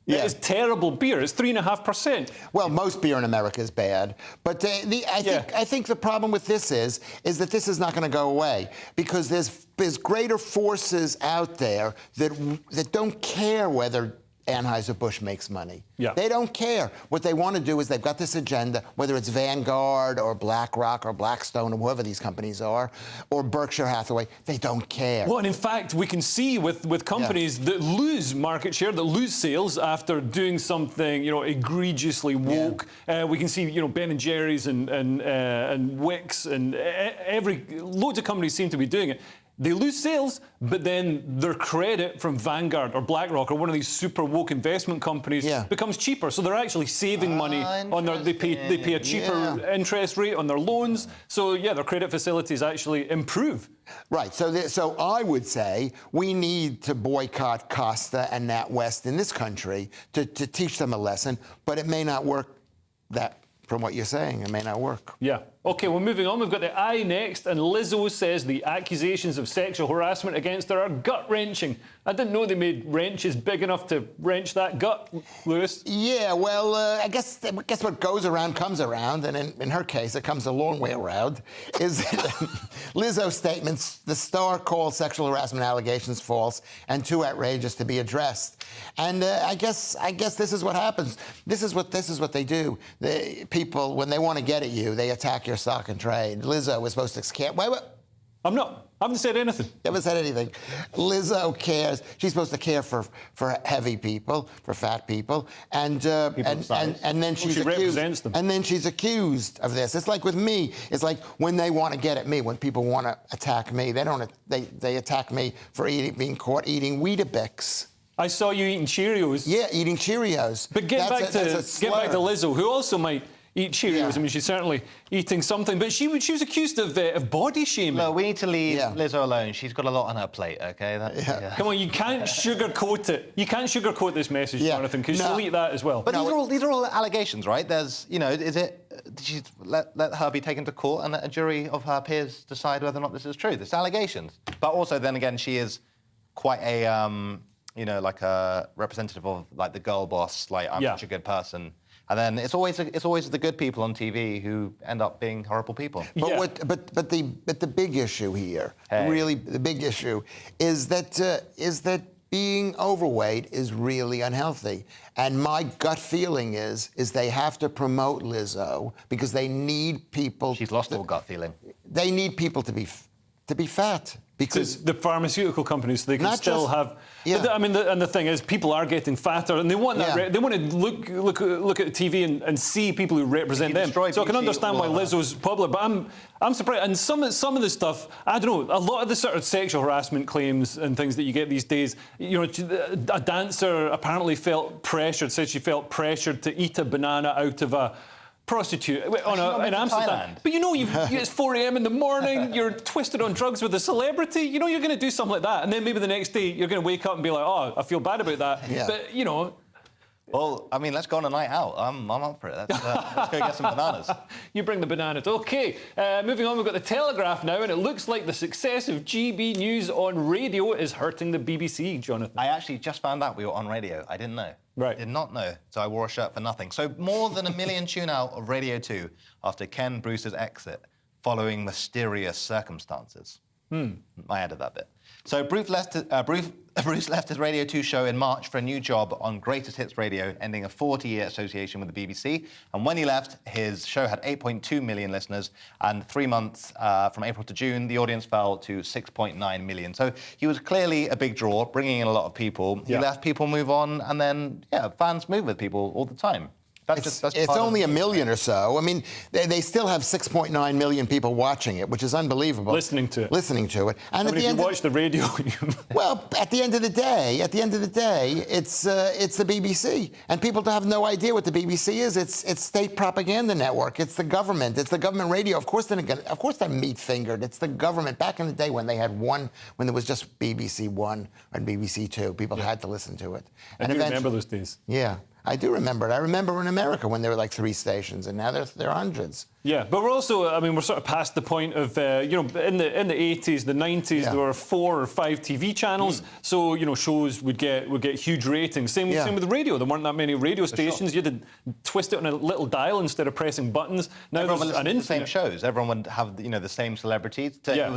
Yeah. It is terrible beer. It's 3.5%. Well, most beer in America is bad. But I think the problem with this is that this is not going to go away because there's greater forces out there that don't care whether Anheuser-Busch makes money. Yeah. They don't care. What they want to do is they've got this agenda, whether it's Vanguard or BlackRock or Blackstone or whoever these companies are, or Berkshire Hathaway, they don't care. Well, and in fact, we can see with companies that lose market share, that lose sales after doing something, egregiously woke. We can see, Ben and Jerry's and Wix and loads of companies seem to be doing it. They lose sales, but then their credit from Vanguard or BlackRock or one of these super woke investment companies becomes cheaper. So they're actually saving money on their. They pay a cheaper interest rate on their loans. So their credit facilities actually improve. Right. So I would say we need to boycott Costa and NatWest in this country to teach them a lesson. But it may not work. From what you're saying, it may not work. Yeah. OK, well, moving on, we've got the Eye next, and Lizzo says the accusations of sexual harassment against her are gut-wrenching. I didn't know they made wrenches big enough to wrench that gut, Lewis. Yeah, well, I guess what goes around comes around, and in her case, it comes a long way around, is Lizzo's statements, the star called sexual harassment allegations false and too outrageous to be addressed. And I guess this is what happens. This is what they do. People, when they want to get at you, they attack your stock and trade. Lizzo was supposed to scare. Wait. I'm not. I haven't said anything. You haven't said anything. Lizzo cares. She's supposed to care for heavy people, for fat people, and then she's she accused. Represents them. And then she's accused of this. It's like with me. It's like when they want to get at me, when people want to attack me, they attack me for being caught eating Weetabix. I saw you eating Cheerios. Yeah, eating Cheerios. But get back to Lizzo, who also might eat Cheerios. Yeah. I mean, she's certainly eating something. But she was accused of body shaming. No, we need to leave Lizzo alone. She's got a lot on her plate, OK? Come on, you can't sugarcoat it. You can't sugarcoat this message, Jonathan, because she'll eat that as well. But these are all allegations, right? There's, did she let her be taken to court and let a jury of her peers decide whether or not this is true? There's allegations. But also, then again, she is quite a... like a representative of like the girl boss, like I'm such a good person. And then it's always the good people on TV who end up being horrible people. But the big issue here, really the big issue, is that being overweight is really unhealthy. And my gut feeling is they have to promote Lizzo because they need people. She's lost all gut feeling. They need people to be fat. Because the pharmaceutical companies, they can still have. Yeah. But and the thing is, people are getting fatter, and they want that. They want to look at TV and see people who represent them. So I can understand why Lizzo's popular, but I'm surprised. And some of the stuff, I don't know. A lot of the sort of sexual harassment claims and things that you get these days. A dancer apparently said she felt pressured to eat a banana out of a prostitute in Amsterdam. But it's 4 a.m. in the morning, you're twisted on drugs with a celebrity, you're going to do something like that. And then maybe the next day you're going to wake up and be like, oh, I feel bad about that. Yeah. But, Well, I mean, let's go on a night out. I'm up for it. Let's go get some bananas. You bring the bananas. OK, moving on, we've got the Telegraph now, and it looks like the success of GB News on radio is hurting the BBC, Jonathan. I actually just found out we were on radio. I didn't know. Right. Did not know, so I wore a shirt for nothing. So more than 1 million tune out of Radio 2 after Ken Bruce's exit following mysterious circumstances. I added that bit. So Bruce left his Radio 2 show in March for a new job on Greatest Hits Radio, ending a 40-year association with the BBC. And when he left, his show had 8.2 million listeners, and 3 months from April to June, the audience fell to 6.9 million. So he was clearly a big draw, bringing in a lot of people. He left, people move on, and then, fans move with people all the time. It's only 1 million or so. I mean, they still have 6.9 million people watching it, which is unbelievable. Listening to it. And if you watch the radio... Well, at the end of the day, it's the BBC. And people have no idea what the BBC is. It's state propaganda network. It's the government. It's the government radio. Of course they're meat-fingered. It's the government. Back in the day when they had when there was just BBC One and BBC Two, people had to listen to it. I do remember those days. Yeah. I do remember it. I remember in America when there were like 3 stations, and now there are hundreds. Yeah, but we're also, we're sort of past the point of, in the 80s, the 90s, there were 4 or 5 TV channels, so, shows would get huge ratings. Same with the radio. There weren't that many radio stations. You had to twist it on a little dial instead of pressing buttons. Now everyone there's would listen to the same shows. Everyone would have, the same celebrities. It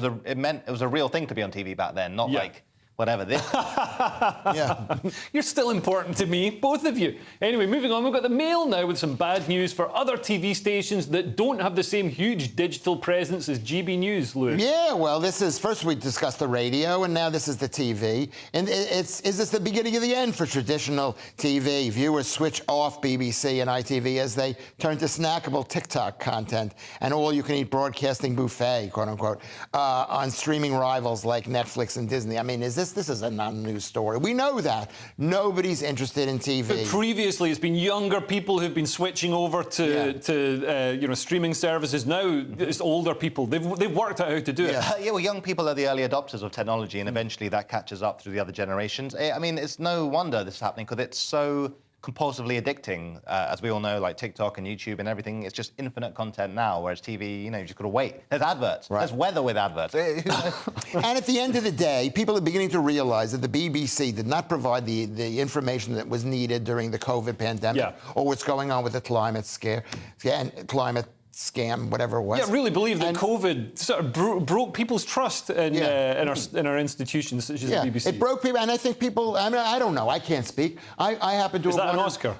was a real thing to be on TV back then, not like whatever this. Yeah. You're still important to me, both of you. Anyway, moving on, we've got the Mail now with some bad news for other TV stations that don't have the same huge digital presence as GB News, Lewis. Yeah, well, this is, first we discussed the radio, and now this is the TV. And is this the beginning of the end for traditional TV? Viewers switch off BBC and ITV as they turn to snackable TikTok content and all-you-can-eat broadcasting buffet, quote-unquote, on streaming rivals like Netflix and Disney. I mean, this is a non-news story. We know that. Nobody's interested in TV. But previously, it's been younger people who've been switching over to streaming services. Now it's older people. They've worked out how to do it. Yeah, well, young people are the early adopters of technology, and eventually that catches up through the other generations. I mean, it's no wonder this is happening because it's so compulsively addicting, as we all know, like TikTok and YouTube and everything. It's just infinite content now, whereas TV, you just got to wait. There's adverts. Right. There's weather with adverts. And at the end of the day, people are beginning to realize that the BBC did not provide the information that was needed during the COVID pandemic or what's going on with the climate scare and climate scam, whatever it was. Yeah, I really believe that COVID sort of broke people's trust in our institutions, such as the BBC. It broke people, and I think people, I mean, I don't know, I can't speak. I happen to Is have that won an Oscar?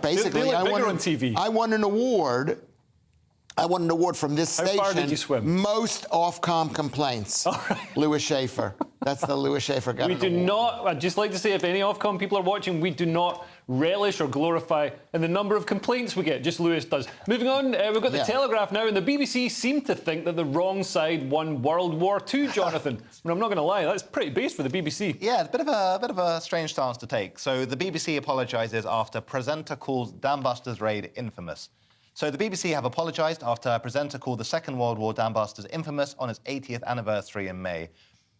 Basically, they look bigger on TV. I won an award. I won an award from this station. How far did you swim? Most Ofcom complaints. Lewis Schaefer. That's the Lewis Schaefer guy. We do not, I'd just like to say, if any Ofcom people are watching, we do not relish or glorify in the number of complaints we get. Just Lewis does. Moving on, we've got the Telegraph now, and the BBC seem to think that the wrong side won World War II, Jonathan. I mean, I'm not going to lie, that's pretty base for the BBC. Yeah, it's a bit of a strange stance to take. So the BBC apologises after presenter calls Dam Busters raid infamous. So the BBC have apologised after a presenter called the Second World War Dam Busters infamous on its 80th anniversary in May.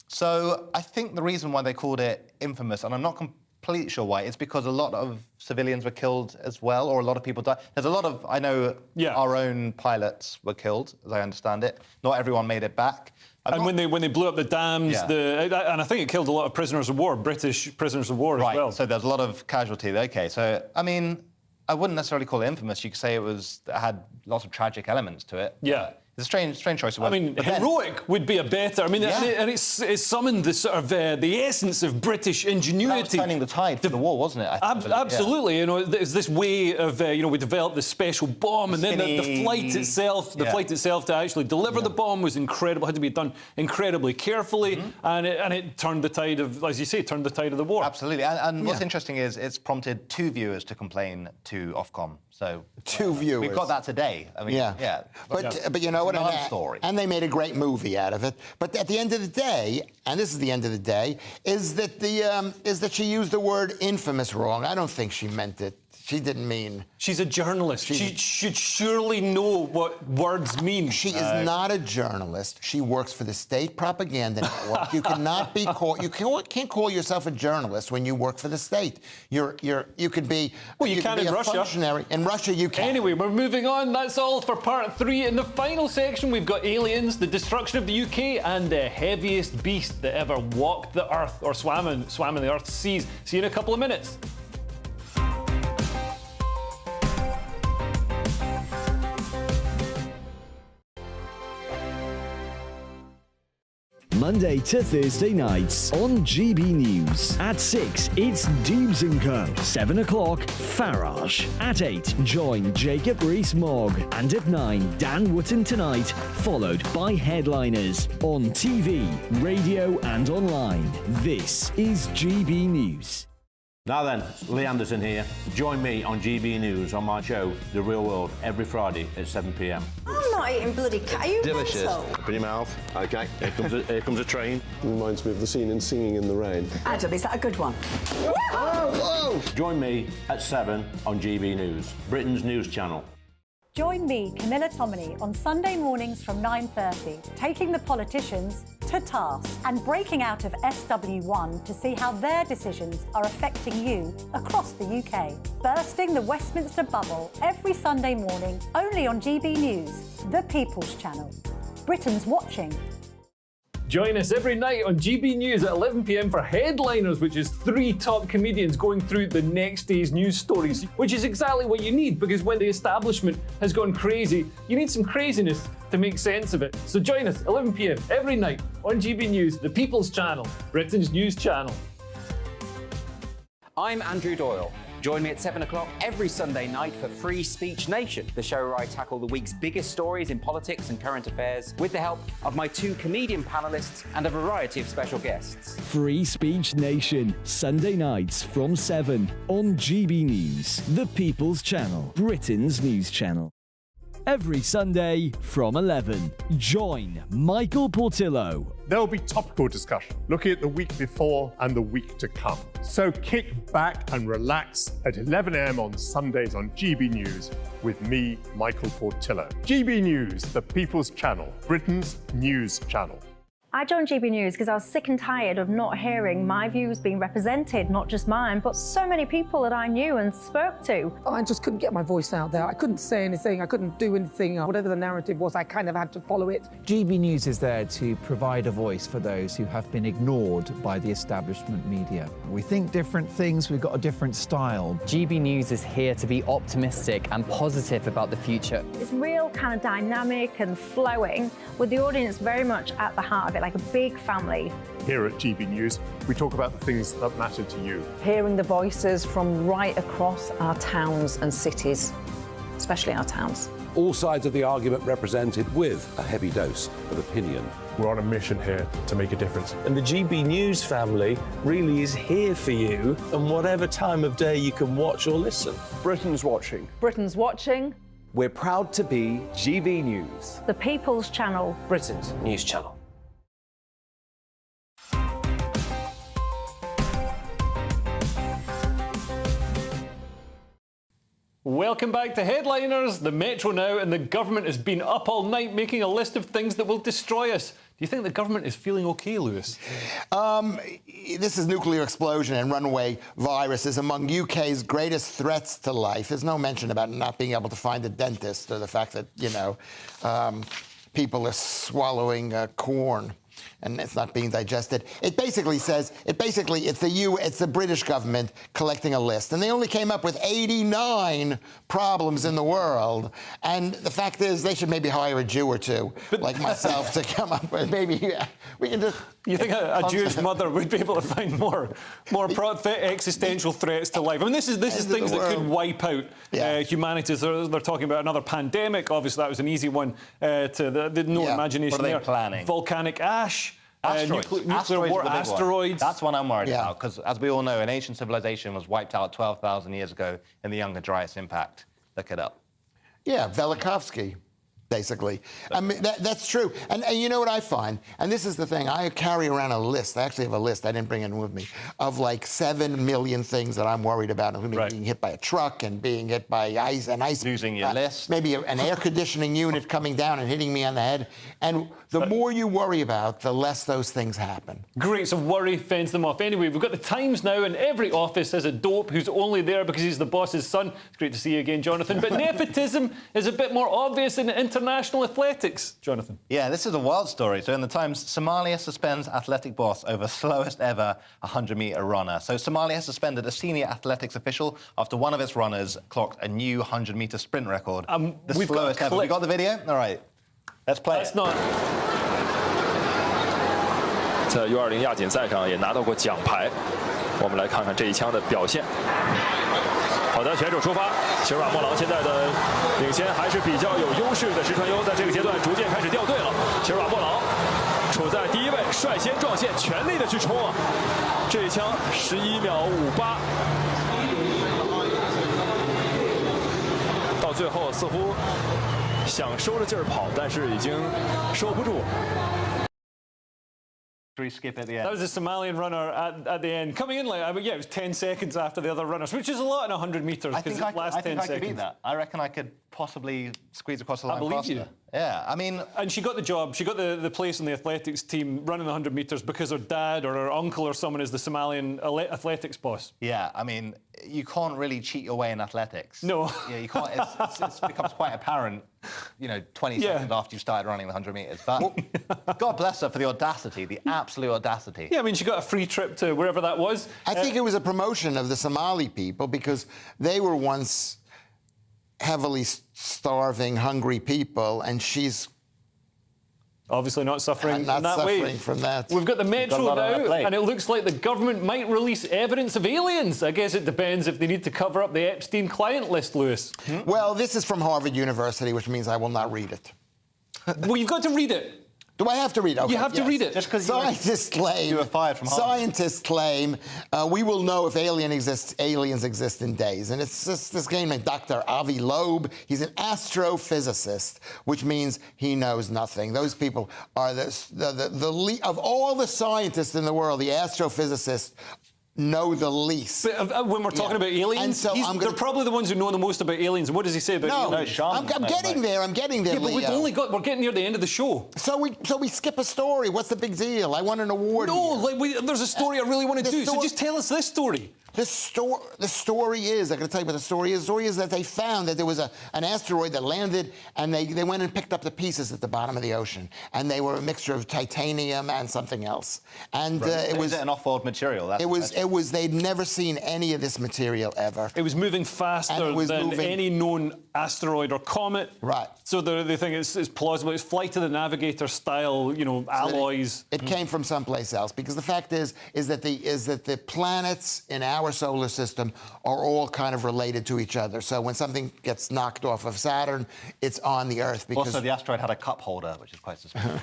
So I think the reason why they called it infamous, and I'm not completely sure why, it's because a lot of civilians were killed as well, or a lot of people died. There's a lot of, I know, our own pilots were killed, as I understand it. Not everyone made it back. And when they blew up the dams, and I think it killed a lot of prisoners of war, British prisoners of war as well. So there's a lot of casualty. Okay, so, I mean, I wouldn't necessarily call it infamous. You could say it had lots of tragic elements to it. Yeah. It's a strange choice of words. I mean, heroic would be a better. I mean, and it's summoned the sort of the essence of British ingenuity. That was turning the tide for the war, wasn't it? Absolutely. You know, there's this way of we developed this special bomb, and then the flight itself, to actually deliver the bomb was incredible. Had to be done incredibly carefully, and it turned the tide of, as you say, turned the tide of the war. Absolutely. And what's interesting is it's prompted 2 viewers to complain to Ofcom. So 2 viewers. We've got that today. I mean, But you know what? And they made a great movie out of it. But at the end of the day, and this is the end of the day, is that she used the word infamous wrong. I don't think she meant it. She didn't mean... She's a journalist. She should surely know what words mean. She is not a journalist. She works for the state propaganda network. You cannot be called... You can't call yourself a journalist when you work for the state. You could be... Well, you can in Russia. Functionary. In Russia, you can. Anyway, we're moving on. That's all for part 3. In the final section, we've got aliens, the destruction of the UK, and the heaviest beast that ever walked the earth or swam in the earth's seas. See you in a couple of minutes. Monday to Thursday nights on GB News. At 6, it's Dubes & Co. 7 o'clock, Farage. At 8, join Jacob Rees-Mogg. And at 9, Dan Wootton Tonight, followed by Headliners. On TV, radio and online. This is GB News. Now then, Lee Anderson here. Join me on GB News on my show, The Real World, every Friday at 7 p.m. I'm not eating bloody cat. Are you Delicious. mental? Open your mouth. OK, here comes a train. Reminds me of the scene in Singing in the Rain. Adam, is that a good one? Whoa! Join me at 7 on GB News, Britain's news channel. Join me, Camilla Tominey, on Sunday mornings from 9:30, taking the politicians to task and breaking out of SW1 to see how their decisions are affecting you across the UK. Bursting the Westminster bubble every Sunday morning, only on GB News, the People's Channel. Britain's watching. Join us every night on GB News at 11 p.m. for Headliners, which is 3 top comedians going through the next day's news stories, which is exactly what you need, because when the establishment has gone crazy, you need some craziness to make sense of it. So join us 11 p.m. every night on GB News, the People's Channel, Britain's news channel. I'm Andrew Doyle. Join me at 7 o'clock every Sunday night for Free Speech Nation, the show where I tackle the week's biggest stories in politics and current affairs with the help of my 2 comedian panellists and a variety of special guests. Free Speech Nation, Sunday nights from 7 on GB News, the People's Channel, Britain's news channel. Every Sunday from 11, join Michael Portillo. There'll be topical discussion, looking at the week before and the week to come. So kick back and relax at 11 a.m. on Sundays on GB News with me, Michael Portillo. GB News, the People's Channel, Britain's news channel. I joined GB News because I was sick and tired of not hearing my views being represented, not just mine, but so many people that I knew and spoke to. I just couldn't get my voice out there. I couldn't say anything. I couldn't do anything. Whatever the narrative was, I kind of had to follow it. GB News is there to provide a voice for those who have been ignored by the establishment media. We think different things, we've got a different style. GB News is here to be optimistic and positive about the future. It's real kind of dynamic and flowing, with the audience very much at the heart of it, like a big family. Here at GB News, we talk about the things that matter to you. Hearing the voices from right across our towns and cities, especially our towns. All sides of the argument represented with a heavy dose of opinion. We're on a mission here to make a difference. And the GB News family really is here for you, and whatever time of day you can watch or listen. Britain's watching. Britain's watching. We're proud to be GB News, the People's Channel, Britain's news channel. Welcome back to Headliners. The Metro now and the government has been up all night making a list of things that will destroy us. Do you think the government is feeling okay, Lewis? This is nuclear explosion and runaway viruses among UK's greatest threats to life. There's no mention about not being able to find a dentist or the fact that, people are swallowing corn and it's not being digested. It basically says, it's the British government collecting a list. And they only came up with 89 problems in the world. And the fact is, they should maybe hire a Jew or two, like myself, to come up with maybe, we can just... You think a Jewish mother would be able to find more existential threats to life? I mean, this is things that could wipe out humanity. So they're talking about another pandemic. Obviously, that was an easy one no imagination what are they there. Planning? Volcanic ash. Nuclear war, asteroids. That's what I'm worried about, because as we all know, an ancient civilization was wiped out 12,000 years ago in the Younger Dryas impact. Look it up. Yeah, Velikovsky, basically. I mean, that's true. And you know what I find? And this is the thing. I carry around a list. I actually have a list. I didn't bring it with me. Of like 7 million things that I'm worried about, including being hit by a truck and being hit by ice. Losing your list. Maybe an air conditioning unit coming down and hitting me on the head. And the more you worry about, the less those things happen. Great, so worry fends them off. Anyway, we've got the Times now, and every office has a dope who's only there because he's the boss's son. It's great to see you again, Jonathan. But nepotism is a bit more obvious in international athletics. Jonathan. Yeah, this is a wild story. So in the Times, Somalia suspends athletic boss over slowest ever 100-metre runner. So Somalia has suspended a senior athletics official after one of its runners clocked a new 100-metre sprint record. The slowest ever. You got the video? All right. Let's play it. Not...在U20亚锦赛上也拿到过奖牌，我们来看看这一枪的表现。好的，选手出发，齐尔瓦莫朗现在的领先还是比较有优势的，石川优在这个阶段逐渐开始掉队了。齐尔瓦莫朗处在第1位，率先撞线，全力的去冲啊！这一枪11秒58，到最后似乎想收着劲儿跑，但是已经收不住。 Skip at the end. That was a Somalian runner at the end. Coming in like, it was 10 seconds after the other runners, which is a lot in 100 metres because it lasts 10 seconds. I think I could beat that. I reckon I could possibly squeeze across the line faster. I believe you. Yeah, I mean... And she got the job. She got the place in the athletics team running the 100 metres because her dad or her uncle or someone is the Somalian athletics boss. Yeah, I mean, you can't really cheat your way in athletics. No. Yeah, you can't. It becomes quite apparent, 20 seconds after you started running the 100 metres. But God bless her for the audacity, the absolute audacity. Yeah, I mean, she got a free trip to wherever that was. I think it was a promotion of the Somali people because they were once heavily starving, hungry people, and she's obviously not suffering not in that suffering way. from that. We've got the Metro now, and it looks like the government might release evidence of aliens. I guess it depends if they need to cover up the Epstein client list, Lewis. Well, this is from Harvard University, which means I will not read it. Well, you've got to read it. Do I have to read it? Okay, you have to read it. Just because scientists claim you were fired from Harvard. Scientists claim we will know if aliens exist in days. And it's this guy named Dr. Avi Loeb. He's an astrophysicist, which means he knows nothing. Those people are of all the scientists in the world, the astrophysicists know the least. But when we're talking about aliens, and so they're probably the ones who know the most about aliens. What does he say about aliens? I'm getting there. I'm getting there. Yeah, but we're getting near the end of the show. So we skip a story. What's the big deal? I want an award. No, there's a story I really want to do. So just tell us this story. The story is, I'm going to tell you what the story is. The story is that they found that there was an asteroid that landed, and they went and picked up the pieces at the bottom of the ocean, and they were a mixture of titanium and something else. And it was an off-world material. They'd never seen any of this material ever. It was moving faster than any known asteroid or comet. Right. So they think it's plausible. It's Flight of the Navigator style, alloys. It came from someplace else, because the fact is that the planets in our solar system are all kind of related to each other. So when something gets knocked off of Saturn, it's on the Earth. Because also, the asteroid had a cup holder, which is quite suspicious.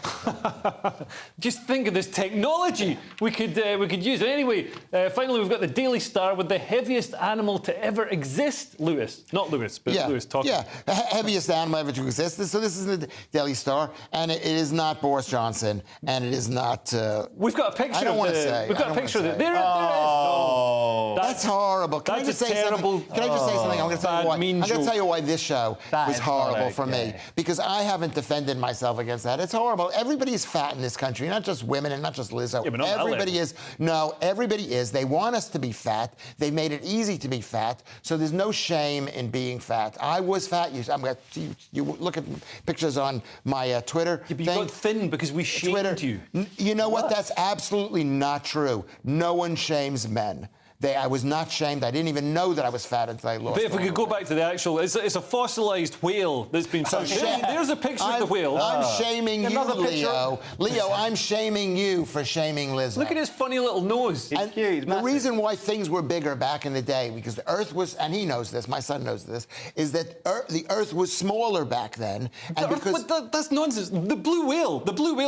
Just think of this technology we could use. Anyway, finally, we've got the Daily Star with the heaviest animal to ever exist, Lewis. Not Lewis, but Lewis talking. Yeah, the heaviest animal ever to exist. So this is the Daily Star, and it is not Boris Johnson, and it is not... We've got a picture I don't want to say. We've got a picture of it. There it is. No. That's horrible. Can I just say something? Can I just say something? I'm going to tell you why this show was horrible for me. Because I haven't defended myself against that. It's horrible. Everybody's fat in this country, not just women and not just Lizzo. Yeah, everybody is. No, everybody is. They want us to be fat. They've made it easy to be fat. So there's no shame in being fat. I was fat. You look at pictures on my Twitter. Yeah, but you got thin because we shamed you. You know what? That's absolutely not true. No one shames men. I was not shamed. I didn't even know that I was fat until I lost. But if we could go back to the actual, it's a fossilised whale that's been found. There's a picture of the whale. I'm shaming you, Leo. Leo, I'm shaming you for shaming Lizzo. Look at his funny little nose. And the reason why things were bigger back in the day, because the Earth was, and he knows this, my son knows this, is that the Earth was smaller back then. And that's nonsense. The blue whale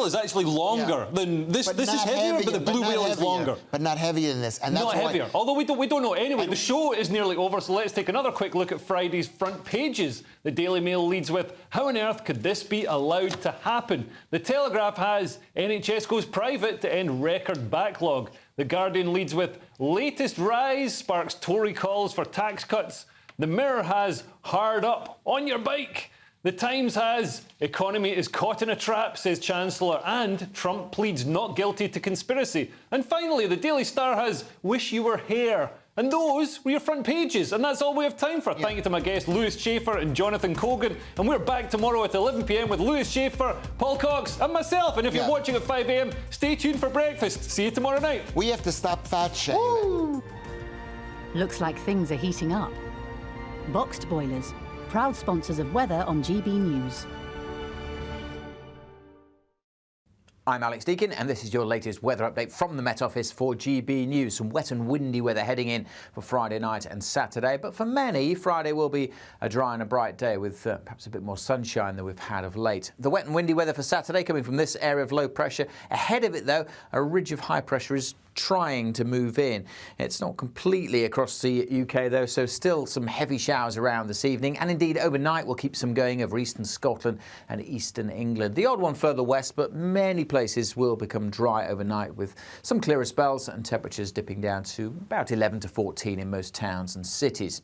is actually longer than this. This is heavier, but the blue whale is longer. But not heavier than this. And that's not heavier. Although we don't know. Anyway, the show is nearly over, so let's take another quick look at Friday's front pages. The Daily Mail leads with, how on earth could this be allowed to happen? The Telegraph has, NHS goes private to end record backlog. The Guardian leads with, latest rise sparks Tory calls for tax cuts. The Mirror has, hard up, on your bike. The Times has, economy is caught in a trap, says Chancellor, and Trump pleads not guilty to conspiracy. And finally, the Daily Star has, wish you were here. And those were your front pages. And that's all we have time for. Yeah. Thank you to my guests, Lewis Schaefer and Jonathan Cogan. And we're back tomorrow at 11 p.m. with Lewis Schaefer, Paul Cox, and myself. And if you're watching at 5 a.m, stay tuned for breakfast. See you tomorrow night. We have to stop fat shaming. Woo! Looks like things are heating up. Boxed boilers, proud sponsors of weather on GB News. I'm Alex Deakin, and this is your latest weather update from the Met Office for GB News. Some wet and windy weather heading in for Friday night and Saturday, but for many, Friday will be a dry and a bright day with perhaps a bit more sunshine than we've had of late. The wet and windy weather for Saturday coming from this area of low pressure. Ahead of it, though, a ridge of high pressure is trying to move in. It's not completely across the UK though, so still some heavy showers around this evening, and indeed overnight we'll keep some going over eastern Scotland and eastern England. The odd one further west, but many places will become dry overnight with some clearer spells and temperatures dipping down to about 11 to 14 in most towns and cities.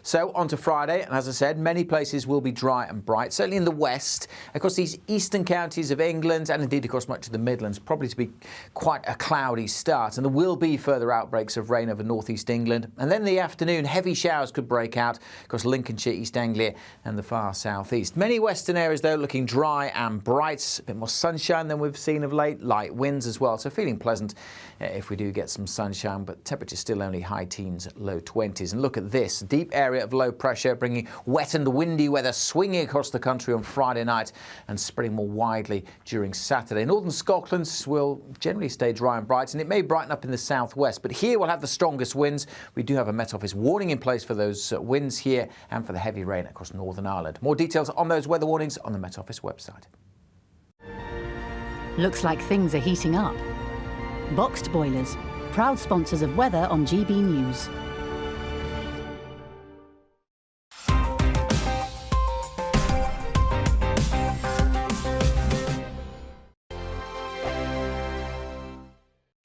So on to Friday, and as I said, many places will be dry and bright, certainly in the west, across these eastern counties of England and indeed across much of the Midlands, probably to be quite a cloudy start, and there will be further outbreaks of rain over northeast England. And then in the afternoon, heavy showers could break out across Lincolnshire, East Anglia and the far southeast. Many western areas though looking dry and bright, a bit more sunshine than we've seen of late, light winds as well, so feeling pleasant if we do get some sunshine, but temperatures still only high teens, low 20s. And look at this, deep area of low pressure bringing wet and windy weather swinging across the country on Friday night and spreading more widely during Saturday. Northern Scotland will generally stay dry and bright, and it may brighten up in the southwest, but here we'll have the strongest winds. We do have a Met Office warning in place for those winds here and for the heavy rain across Northern Ireland. More details on those weather warnings on the Met Office website. Looks like things are heating up. Boxed boilers, proud sponsors of weather on GB News.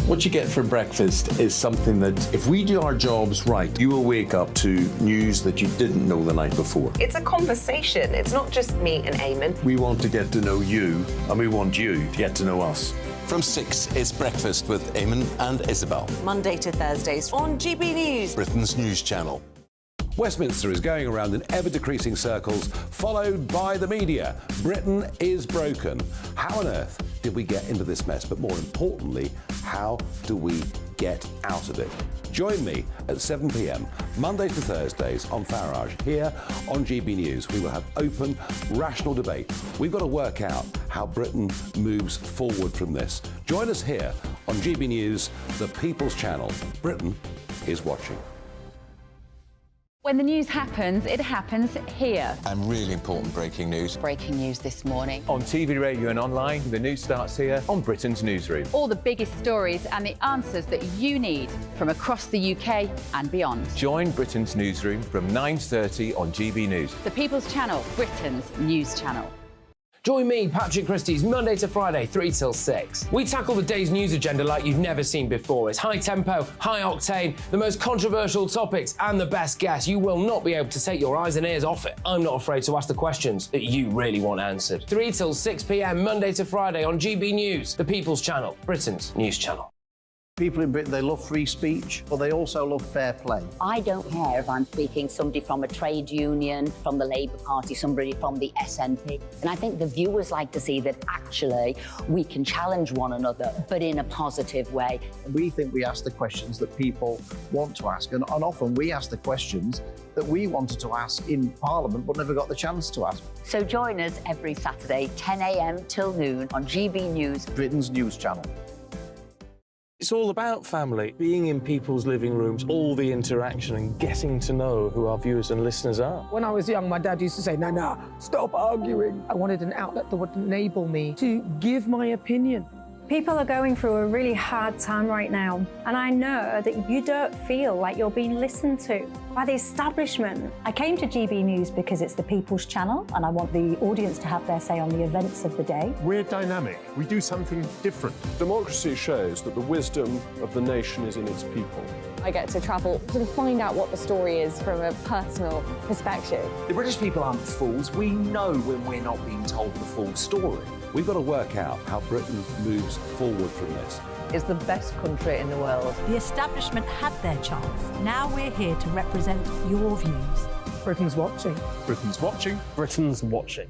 What you get for breakfast is something that, if we do our jobs right, you will wake up to news that you didn't know the night before. It's a conversation. It's not just me and Eamon. We want to get to know you, and we want you to get to know us. From 6, it's Breakfast with Eamon and Isabel. Monday to Thursdays on GB News, Britain's news channel. Westminster is going around in ever-decreasing circles, followed by the media. Britain is broken. How on earth did we get into this mess? But more importantly, how do we get out of it? Join me at 7 p.m, Mondays to Thursdays on Farage. Here on GB News, we will have open, rational debate. We've got to work out how Britain moves forward from this. Join us here on GB News, the People's Channel. Britain is watching. When the news happens, it happens here. And really important breaking news. Breaking news this morning. On TV, radio and online, the news starts here on Britain's Newsroom. All the biggest stories and the answers that you need from across the UK and beyond. Join Britain's Newsroom from 9:30 on GB News. The People's Channel, Britain's news channel. Join me, Patrick Christie's, Monday to Friday, 3 till 6. We tackle the day's news agenda like you've never seen before. It's high tempo, high octane, the most controversial topics and the best guests. You will not be able to take your eyes and ears off it. I'm not afraid to ask the questions that you really want answered. 3 till 6 p.m, Monday to Friday on GB News, the People's Channel, Britain's news channel. People in Britain, they love free speech, but they also love fair play. I don't care if I'm speaking somebody from a trade union, from the Labour Party, somebody from the SNP. And I think the viewers like to see that actually we can challenge one another, but in a positive way. We think we ask the questions that people want to ask, and often we ask the questions that we wanted to ask in Parliament but never got the chance to ask. So join us every Saturday, 10 a.m. till noon on GB News, Britain's news channel. It's all about family, being in people's living rooms, all the interaction and getting to know who our viewers and listeners are. When I was young, my dad used to say, Nana, stop arguing. I wanted an outlet that would enable me to give my opinion. People are going through a really hard time right now, and I know that you don't feel like you're being listened to by the establishment. I came to GB News because it's the People's Channel, and I want the audience to have their say on the events of the day. We're dynamic. We do something different. Democracy shows that the wisdom of the nation is in its people. I get to travel to find out what the story is from a personal perspective. The British people aren't fools. We know when we're not being told the full story. We've got to work out how Britain moves forward from this. It's the best country in the world. The establishment had their chance. Now we're here to represent your views. Britain's watching. Britain's watching. Britain's watching.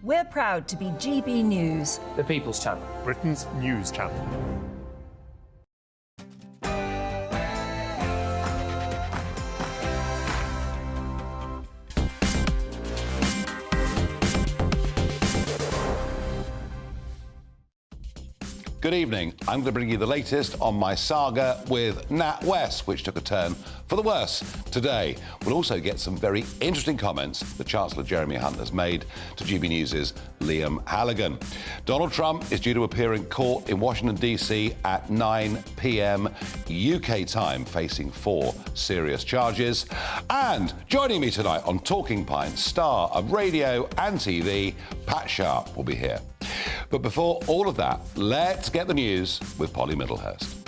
We're proud to be GB News, the People's Channel, Britain's news channel. Good evening. I'm going to bring you the latest on my saga with NatWest, which took a turn for the worse today. We'll also get some very interesting comments that Chancellor Jeremy Hunt has made to GB News' Liam Halligan. Donald Trump is due to appear in court in Washington, D.C. at 9 p.m. UK time, facing 4 serious charges. And joining me tonight on Talking Pints, star of radio and TV, Pat Sharp will be here. But before all of that, let's get the news with Polly Middlehurst.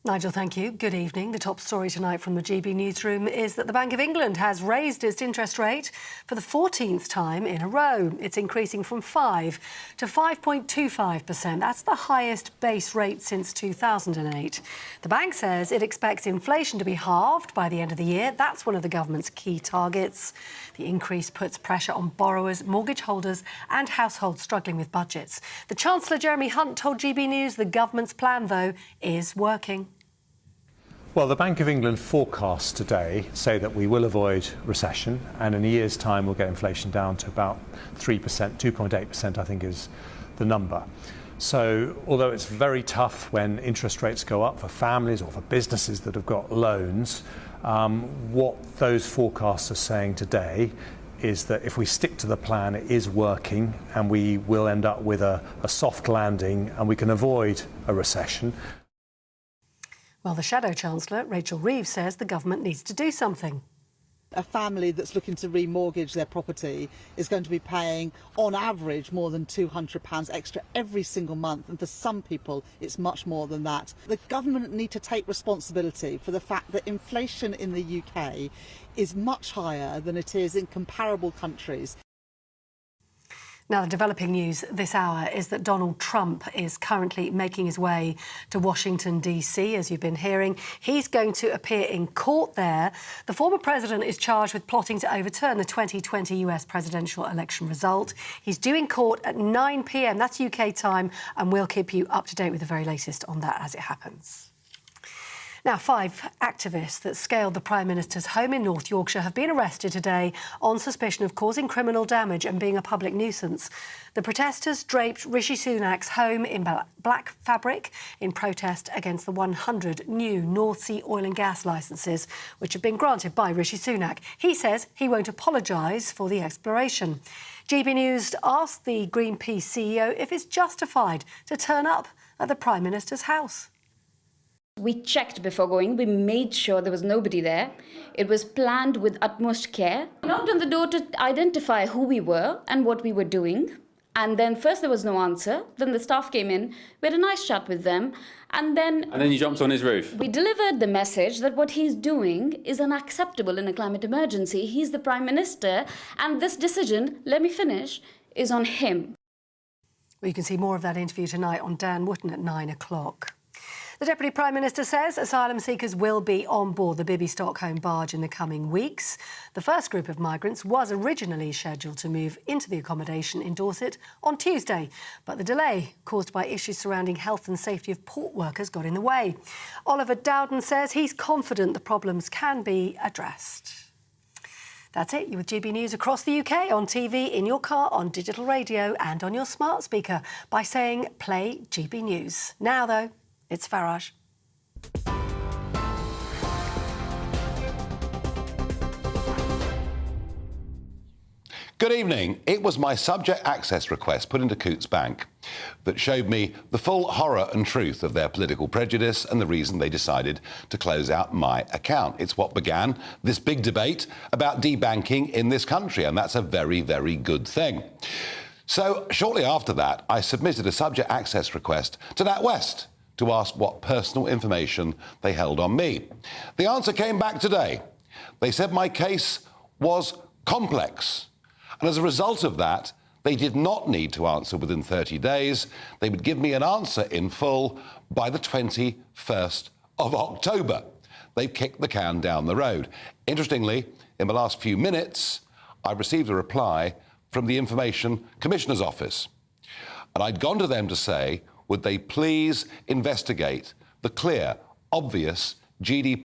Nigel, thank you. Good evening. The top story tonight from the GB newsroom is that the Bank of England has raised its interest rate for the 14th time in a row. It's increasing from 5 to 5.25%. That's the highest base rate since 2008. The bank says it expects inflation to be halved by the end of the year. That's one of the government's key targets. The increase puts pressure on borrowers, mortgage holders and households struggling with budgets. The Chancellor Jeremy Hunt told GB News the government's plan, though, is working. Well, the Bank of England forecasts today say that we will avoid recession, and in a year's time we'll get inflation down to about 3%, 2.8% I think is the number. So although it's very tough when interest rates go up for families or for businesses that have got loans, what those forecasts are saying today is that if we stick to the plan, it is working, and we will end up with a soft landing and we can avoid a recession. Well, the Shadow Chancellor, Rachel Reeves, says the government needs to do something. A family that's looking to remortgage their property is going to be paying, on average, more than £200 extra every single month, and for some people it's much more than that. The government need to take responsibility for the fact that inflation in the UK is much higher than it is in comparable countries. Now, the developing news this hour is that Donald Trump is currently making his way to Washington, D.C., as you've been hearing. He's going to appear in court there. The former president is charged with plotting to overturn the 2020 US presidential election result. He's due in court at 9 p.m. That's UK time, and we'll keep you up to date with the very latest on that as it happens. Now, 5 activists that scaled the Prime Minister's home in North Yorkshire have been arrested today on suspicion of causing criminal damage and being a public nuisance. The protesters draped Rishi Sunak's home in black fabric in protest against the 100 new North Sea oil and gas licences, which have been granted by Rishi Sunak. He says he won't apologise for the exploration. GB News asked the Greenpeace CEO if it's justified to turn up at the Prime Minister's house. We checked before going. We made sure there was nobody there. It was planned with utmost care. We knocked on the door to identify who we were and what we were doing. And then first there was no answer. Then the staff came in. We had a nice chat with them. And then you jumped on his roof. We delivered the message that what he's doing is unacceptable in a climate emergency. He's the Prime Minister. And this decision, let me finish, is on him. Well, you can see more of that interview tonight on Dan Wootton at 9 o'clock. The Deputy Prime Minister says asylum seekers will be on board the Bibby Stockholm barge in the coming weeks. The first group of migrants was originally scheduled to move into the accommodation in Dorset on Tuesday, but the delay caused by issues surrounding health and safety of port workers got in the way. Oliver Dowden says he's confident the problems can be addressed. That's it. You're with GB News across the UK, on TV, in your car, on digital radio and on your smart speaker by saying play GB News. Now, though, it's Farage. Good evening. It was my subject access request put into Coutts Bank that showed me the full horror and truth of their political prejudice and the reason they decided to close out my account. It's what began this big debate about debanking in this country, and that's a very, very good thing. So shortly after that, I submitted a subject access request to NatWest to ask what personal information they held on me. The answer came back today. They said my case was complex, and as a result of that, they did not need to answer within 30 days. They would give me an answer in full by the 21st of October. They've kicked the can down the road. Interestingly, in the last few minutes, I received a reply from the Information Commissioner's Office. And I'd gone to them to say, would they please investigate the clear, obvious GDPR